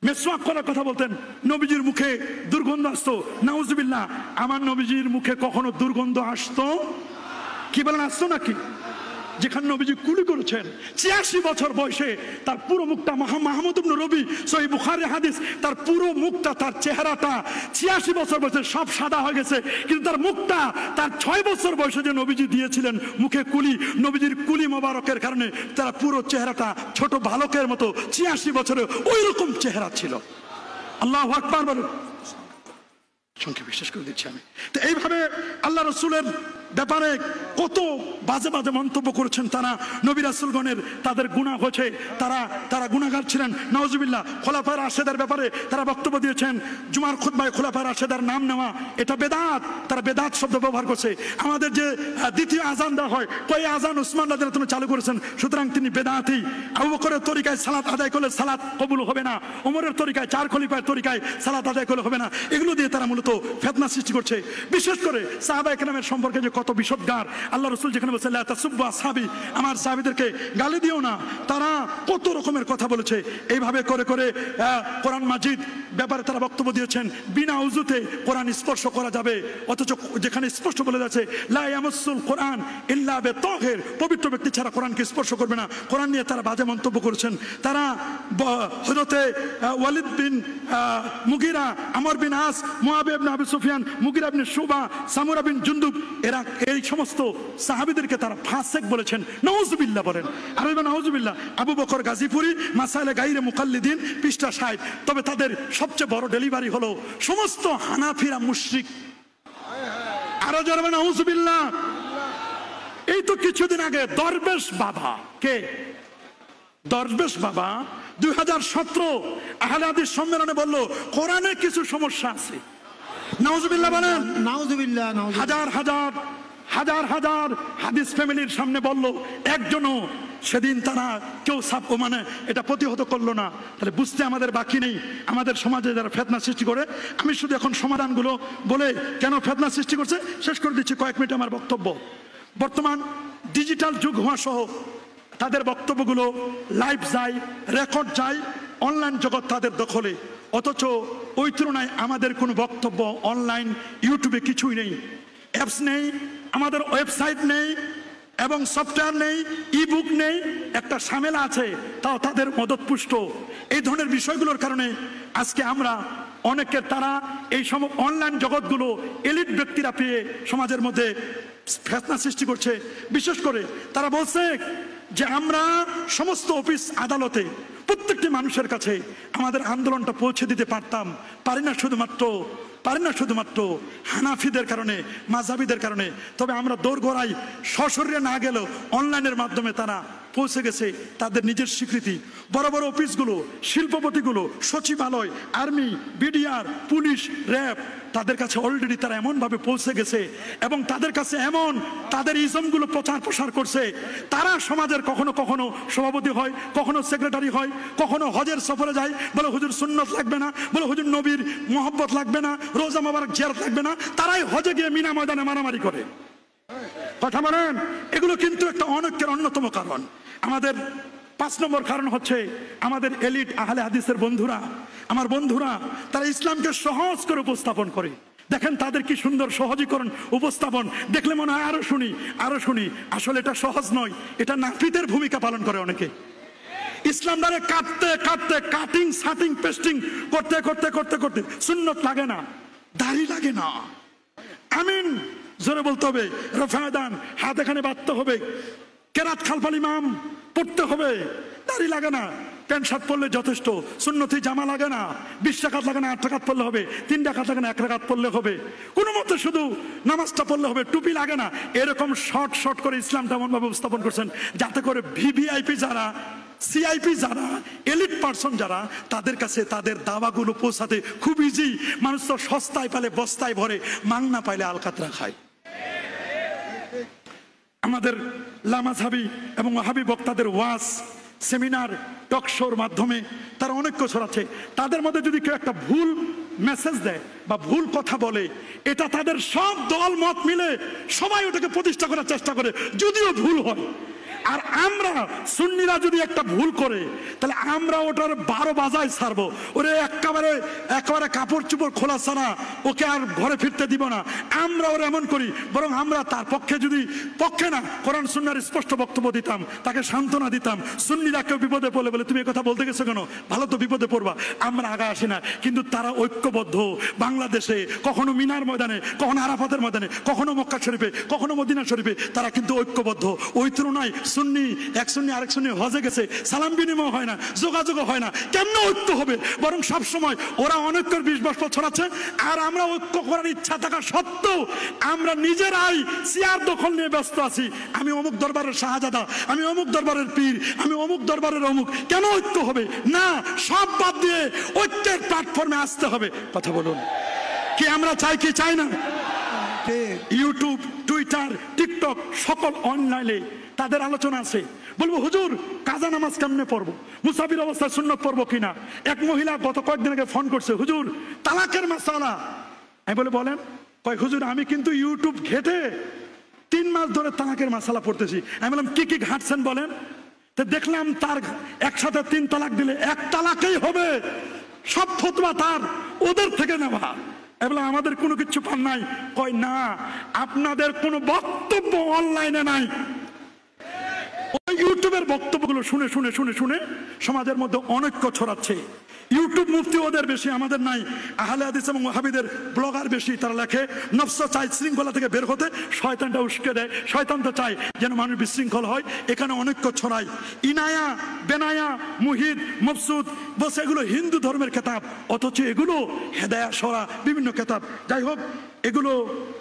মেসওয়াক করার কথা বলতেন, নবীজির মুখে দুর্গন্ধ আসতো। নাউজুবিল্লাহ। আমার নবীজির মুখে কখনো দুর্গন্ধ আসতো? কি বলেন আসতো নাকি? যেখানে নবীজি কুলি করেছেন ৮৬ বছর বয়সে, তার পুরো মুখটা মাহমুদ ইবনে রবি সহিহ বুখারী হাদিস, তার পুরো মুখটা তার চেহারাটা ৮৬ বছর বয়সে সব সাদা হয়ে গেছে, কিন্তু তার মুখটা তার ৬ বছর বয়সে যে নবীজি দিয়েছিলেন মুখে কুলি, নবীজির কুলি মোবারকের কারণে তার পুরো চেহারাটা ছোট বালকের মতো ৮৬ বছরে ওই রকম চেহারা ছিল। আল্লাহু আকবার বলুন। সংখ্যে বিশ্বাস করে দিচ্ছি আমি। তো এইভাবে আল্লাহ রসুলের ব্যাপারে কত বাজে বাজে মন্তব্য করেছেন তারা। নবী রাসূলগণের তাদের গুনাহ হয়েছে, তারা গুনাহগার ছিলেন। নাউজুবিল্লাহ। খোলাফায়ে রাশেদার ব্যাপারে তারা বক্তব্য দিয়েছেন। জুমার খুতবায় খোলাফায়ে রাশেদার নাম নেওয়া এটা বেদাত, তারা বেদাত শব্দ ব্যবহার করছে। আমাদের যে দ্বিতীয় আজান দেওয়া হয়, কই আজান উসমান রাদিয়াল্লাহু আনহু চালু করেছেন, সুতরাং তিনি বেদাতি। আবু বকরের তরিকায় সালাত আদায় করলে সালাত কবুল হবে না, ওমরের তরিকায়, 4 খলিফার তরিকায় সালাত আদায় করলে হবে না। এগুলো দিয়ে তারা মূলত ফিতনা সৃষ্টি করছে। বিশেষ করে সাহাবায়ে কেরামের সম্পর্কে যে কত বিশদগার। আল্লাহ রাসূল যেখানে বলেছেন লা তাসুব্বু আসহাবি, আমার সাহাবীদেরকে গালি দিও না, তারা কত রকমের কথা বলেছে। এইভাবে করে করে কোরআন মাজিদ ব্যাপারে তারা বক্তব্য দিয়েছেন বিনা উযুতে কোরআন স্পর্শ করা যাবে, অথচ যেখানে স্পষ্ট বলে যাচ্ছে লা ইয়ামাসসুল কোরআন ইল্লা বিতাহির, পবিত্র ব্যক্তি ছাড়া কোরআনকে স্পর্শ করবে না। কোরআন নিয়ে তারা বাজে মন্তব্য করেছেন। তারা হযরতে ওয়ালিদ বিন মুগিরা, আমর বিন আস, মুআবিয়া ইবনে আবি সুফিয়ান, মুগিরা ইবনে শুবা, সামুরা বিন জুনদুব, এরা এই সমস্ত সাহাবীদেরকে তারা ফাসিক বলেছেন। নাউজুবিল্লাহ বলেন। আর নাউজুবিল্লাহ। আবু বকর গাজীপুরি মাসাইলে গায়রে মুকাল্লিদিন পৃষ্ঠা ৬০। তবে তাদের সবচেয়ে বড় ডেলিভারি হলো সমস্ত হানাফিরা মুশরিক। আরো জোরে নাউজুবিল্লাহ। এই তো কিছুদিন আগে দরবেশ বাবা, কে দরবেশ বাবা 2017 আহলে হাদিস সম্মেলনে বলল কোরআনে কিছু সমস্যা আছে। নাউজুবিল্লাহ বলেন। নাউজুবিল্লাহ। হাজার হাজার হাদিস ফ্যামিলির সামনে বলল, একজনও সেদিন তারা কেউ মানে এটা প্রতিহত করলো না। তাহলে বুঝতে আমাদের বাকি নেই আমাদের সমাজে যারা ফিতনা সৃষ্টি করে। আমি শুধু এখন সমাধানগুলো বলে কেন ফিতনা সৃষ্টি করছে শেষ করে দিচ্ছি কয়েক মিনিট আমার বক্তব্য। বর্তমান ডিজিটাল যুগ হওয়া সহ তাদের বক্তব্যগুলো লাইভ যায়, রেকর্ড যায়, অনলাইন জগৎ তাদের দখলে। অথচ ওই তুলনায় আমাদের কোনো বক্তব্য অনলাইন ইউটিউবে কিছুই নেই, অ্যাপস নেই, আমাদের ওয়েবসাইট নেই এবং সফটওয়্যার নেই, ইবুক নেই। একটা ঝামেলা আছে, তাও তাদের মদতপুষ্ট। এই ধরনের বিষয়গুলোর কারণে আজকে আমরা অনেকের তারা এই অনলাইন জগৎগুলো এলিট ব্যক্তিরা পেয়ে সমাজের মধ্যে ফিতনা সৃষ্টি করছে। বিশেষ করে তারা বলছে যে আমরা সমস্ত অফিস আদালতে প্রত্যেকটি মানুষের কাছে আমাদের আন্দোলনটা পৌঁছে দিতে পারতাম, পারি না। শুধুমাত্র পারি না শুধুমাত্র হানাফিদের কারণে, মাযহাবিদের কারণে। তবে আমরা দোরগোড়ায় সশরীরে না গেলেও অনলাইনের মাধ্যমে তারা পৌঁছে গেছে তাদের নিজের স্বীকৃতি। বড় বড় অফিসগুলো, শিল্পপতিগুলো, সচিবালয়, আর্মি, বিডিআর, পুলিশ, র্যাব, তাদের কাছে অলরেডি তারা এমনভাবে পৌঁছে গেছে এবং তাদের কাছে এমন তাদের ইজমগুলো প্রচার প্রসার করছে। তারা সমাজের কখনো কখনো সভাপতি হয়, কখনো সেক্রেটারি হয়, কখনো হজের সফরে যায়, বলে হুজুর সুন্নত লাগবে না, বলে হুজুর নবীর মোহব্বত লাগবে না, রোজা মোবারক জিয়ারত লাগবে না, তারাই হজে গিয়ে মিনা ময়দানে মারামারি করে। কথা বলেন, এগুলো কিন্তু একটা অনৈক্যের অন্যতম কারণ। আমাদের 5 নম্বর কারণ হচ্ছে আমাদের এলিট আহলে হাদিসের বন্ধুরা, আমার বন্ধুরা, তারা ইসলামকে সহজ করে উপস্থাপন করে। দেখেন তাদের কি সুন্দর সহজীকরণ উপস্থাপন, দেখলে মনে হয় আরো শুনি আরো শুনি। আসলে এটা সহজ নয়, এটা নাপিতের ভূমিকা পালন করে অনেকে। ইসলাম দ্বারা কাটতে কাটতে, কাটিং সাটিং পেস্টিং করতে করতে করতে করতে সুন্নত লাগে না, দাড়ি লাগে না, আমিন জোরে বলতে হবে, রফাদান হাত এখানে বাঁধতে হবে, কেরাত খালফাল ইমাম পড়তে হবে, দাড়ি লাগে না, প্যান্ট শার্ট পরলে যথেষ্ট, সুন্নতি জামা লাগে না, 20 রাকাত লাগে না, 8 রাকাত পড়লে হবে, 3 রাকাত লাগে না, 1 রাকাত পড়লে হবে, কোনো মতে শুধু নামাজটা পড়লে হবে, টুপি লাগে না। এরকম শর্ট শর্ট করে ইসলামটা এমনভাবে উপস্থাপন করছেন যাতে করে ভিভিআইপি যারা, সিআইপি যারা, এলিট পার্সন যারা, তাদের কাছে তাদের দাওয়াগুলো পৌঁছাতে খুব ইজি। মানুষ তো সস্তায় পালে বস্তায় ভরে, মাংনা পাইলে আলকাতরা খায়। আমাদের লামাযহাবী এবং ওয়াহাবী বক্তাদের ওয়াজ, সেমিনার, টক শোর মাধ্যমে তারা অনৈক্য ছড়াচ্ছে। তাদের মধ্যে যদি কেউ একটা ভুল মেসেজ দেয় বা ভুল কথা বলে, এটা তাদের সব দল মত মিলে সবাই ওটাকে প্রতিষ্ঠা করার চেষ্টা করে, যদিও ভুল হয়। আর আমরা সুন্নিরা যদি একটা ভুল করে, তাহলে আমরা ওটার 12 বাজায় ছাড়বো, ওরে একেবারে কাপড় চোপড় খোলা ছাড়া ওকে আর ঘরে ফিরতে দিব না। আমরা ওরা এমন করি, বরং আমরা তার পক্ষে, যদি পক্ষে না কোরআন সুন্নাহর স্পষ্ট বক্তব্য দিতাম, তাকে সান্ত্বনা দিতাম। সুন্নিরা কেউ বিপদে পড়লে বলে তুমি এই কথা বলতে গেছো কেন, ভালো তো বিপদে পড়বা, আমরা আগা আসি না। কিন্তু তারা ঐক্যবদ্ধ, বাংলাদেশে কখনো মিনার ময়দানে, কখনো আরাফাতের ময়দানে, কখনো মক্কা শরীফে, কখনো মদিনা শরীফে, তারা কিন্তু ঐক্যবদ্ধ। ওই তুলনায় সুন্নি এক সুন্নি আরেক সুন্নি হজে গেছে, সালাম বিনিময় হয় না, যোগাযোগ হয় না, কেমনে ঐক্য হবে? বরং সব সময় ওরা অনৈক্যের বিষ বাষ্প ছড়াচ্ছে, আর আমরা ঐক্য করার ইচ্ছা থাকা সত্ত্বেও আমরা নিজেরাই চেয়ার দখল নিয়ে ব্যস্ত আছি। আমি অমুক দরবারের শাহজাদা, আমি অমুক দরবারের পীর, আমি অমুক দরবারের অমুক। কেন ঐক্য হবে না? সব বাদ দিয়ে ঐক্যের প্ল্যাটফর্মে আসতে হবে। কথা বলুন, কি আমরা চাই কি চাই না? ইউটিউব, টুইটার, টিকটক, সকল অনলাইনে তাদের আলোচনা আছে। বলবো হুজুর কাজা নামাজ কেমনে পড়বো, মুসাফির অবস্থায় সুন্নত পড়বো কিনা। এক মহিলা গত কয়েকদিন আগে ফোন করছে, হুজুর তালাকের মাসালা। আমি বলে বলেন, কয় হুজুর আমি কিন্তু ইউটিউব ঘেটে 3 মাস ধরে তালাকের মাসালা পড়তেছি। আমি বললাম কি কি ঘাটছেন বলেন। তো দেখলাম তার একসাথে 3 তালাক দিলে 1 তালাকেই হবে, সব ফতোয়া তার ওদের থেকে নেওয়া। এবার আমাদের কোনো কিছু পান নাই। কয় না, আপনাদের কোনো বক্তব্য অনলাইনে নাই। ওই ইউটিউবের বক্তব্যগুলো শুনে শুনে শুনে শুনে সমাজের মধ্যে অনৈক্য ছড়াচ্ছে। ইউটিউব মুফতি ওদের বেশি, আমাদের নাই। আহলে হাদিস এবং ওয়াহাবীদের ব্লগার বেশি। তারা লেখে নফস চায় শৃঙ্খলা থেকে বের হতে, শয়তানটা উস্কে দেয়। শয়তান তো চায় যেন মানুষ বিশৃঙ্খল হয়, এখানে অনৈক্য ছড়ায়। ইনায়া, বেনায়া, মুহিদ, মকসুদ বসে এগুলো হিন্দু ধর্মের কেতাব, অথচ এগুলো হেদায়া সরা বিভিন্ন কেতাব। যাই হোক, এগুলো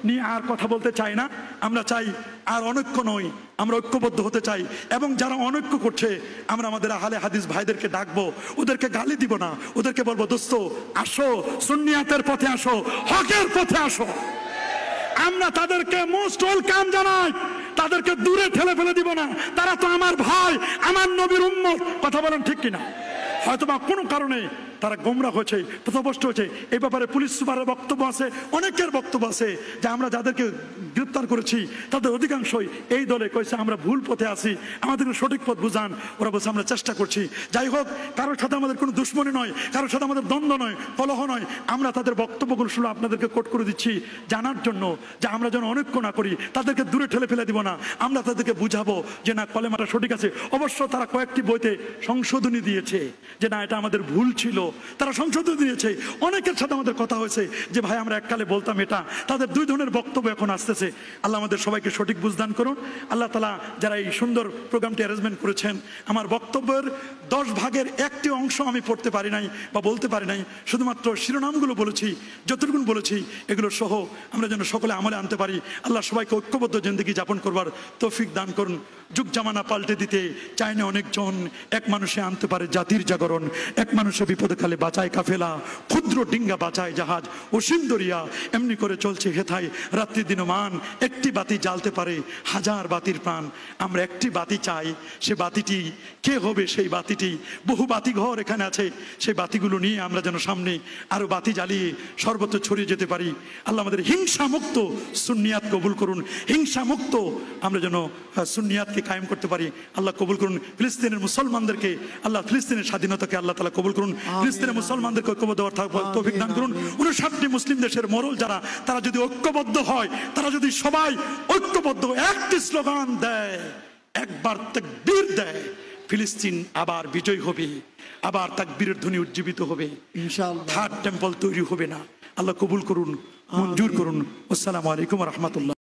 নিয়ে আর কথা বলতে চাই না। আমরা চাই আর অনৈক্য নই, আমরা ঐক্যবদ্ধ হতে চাই। এবং যারা অনৈক্য করছে, আমরা আমাদের আহলে হাদিস ভাইদেরকে ডাকবো, ওদেরকে গালি দিব না, ওদেরকে বলবো দোস্ত আসো, সুন্নিয়াতের পথে আসো, হকের পথে আসো। আমরা তাদেরকে মোস্ট ওয়েলকাম জানাই, তাদেরকে দূরে ঠেলে ফেলে দিব না। তারা তো আমার ভাই, আমার নবীর উম্মত। কথা বলেন ঠিক কিনা? হয়তোবা কোনো কারণে তারা গোমরাহ হয়েছে, পথভ্রষ্ট হয়েছে। এই ব্যাপারে পুলিশ সুপারের বক্তব্য আছে, অনেকের বক্তব্য আছে যে আমরা যাদেরকে গ্রেপ্তার করেছি তাদের অধিকাংশই এই দলে কইছে আমরা ভুল পথে আছি, আমাদেরকে সঠিক পথ বুঝান। ওরা বলছে আমরা চেষ্টা করছি। যাই হোক, কারোর সাথে আমাদের কোনো দুশ্মনী নয়, কারোর সাথে আমাদের দ্বন্দ্ব নয়, কলহ নয়। আমরা তাদের বক্তব্যগুলো শুনে আপনাদেরকে কোট করে দিচ্ছি জানার জন্য, যে আমরা যেন অনৈক্য না করি, তাদেরকে দূরে ঠেলে ফেলে দিব না। আমরা তাদেরকে বুঝাবো যে না, কলেমাটা সঠিক আছে। অবশ্য তারা কয়েকটি বইতে সংশোধনী দিয়েছে যে না, এটা আমাদের ভুল ছিল, তারা সংশোধন দিয়েছে। অনেকের সাথে আমাদের কথা হয়েছে যে ভাই আমরা এককালে বলতাম এটা, তাদের দুই ধরনের বক্তব্য এখন আসতেছে। আল্লাহ আমাদের সবাইকে সঠিক বুঝদান করুন। আল্লাহ তাআলা যারা এই সুন্দর প্রোগ্রামটি অ্যারেঞ্জমেন্ট করেছেন, আমার বক্তব্যের 10 ভাগের একটি অংশ আমি পড়তে পারি নাই বা বলতে পারি নাই, শুধুমাত্র শিরোনামগুলো বলেছি, যতটুকু বলেছি এগুলো সহ আমরা যেন সকলে আমলে আনতে পারি। আল্লাহ সবাইকে ঐক্যবদ্ধ জিন্দেগি যাপন করবার তৌফিক দান করুন। যুগ জামানা পাল্টে দিতে চায় না অনেকজন, এক মানুষে আনতে পারে জাতির জাগরণ, এক মানুষে বিপদে কালে বাঁচায় কাফেলা, ক্ষুদ্র ডিঙ্গা বাঁচায় জাহাজ, অসীম দরিয়া এমনি করে চলছে হেথায় রাত্রি দিনমান, একটি বাতি জ্বালতে পারে হাজার বাতির প্রাণ। আমরা একটি বাতি চাই, সে বাতিটি কে হবে? সেই বাতিটি বহু বাতি ঘর এখানে আছে, সেই বাতিগুলো নিয়ে আমরা যেন সামনে আরো বাতি জ্বালিয়ে সর্বত্র ছড়িয়ে যেতে পারি। আল্লাহ আমাদের হিংসা মুক্ত সুন্নিয়াত কবুল করুন, হিংসা মুক্ত আমরা যেন সুন্নিয়াতকে কায়েম করতে পারি। আল্লাহ কবুল করুন। ফিলিস্তিনের মুসলমানদেরকে আল্লাহ, ফিলিস্তিনের স্বাধীনতাকে আল্লাহ তাআলা কবুল করুন। ফিলিস্তিনের মুসলমানদেরকে ঐক্যবদ্ধ হওয়ার তৌফিক দান করুন। 59টি মুসলিম দেশের মোড়ল যারা, তারা যদি ঐক্যবদ্ধ হয়, তারা যদি সবাই ঐক্যবদ্ধ একটি স্লোগান দেয়, একবার তাকবীর দেয়, ফিলিস্তিন আবার বিজয় হবে, আবার তাকবীরের ধ্বনি উজ্জীবিত হবে, ইনশাআল্লাহ। থার্ড টেম্পল তৈরি হবে না। আল্লাহ কবুল করুন, মঞ্জুর করুন। আসসালামু আলাইকুম ওয়া রাহমাতুল্লাহ।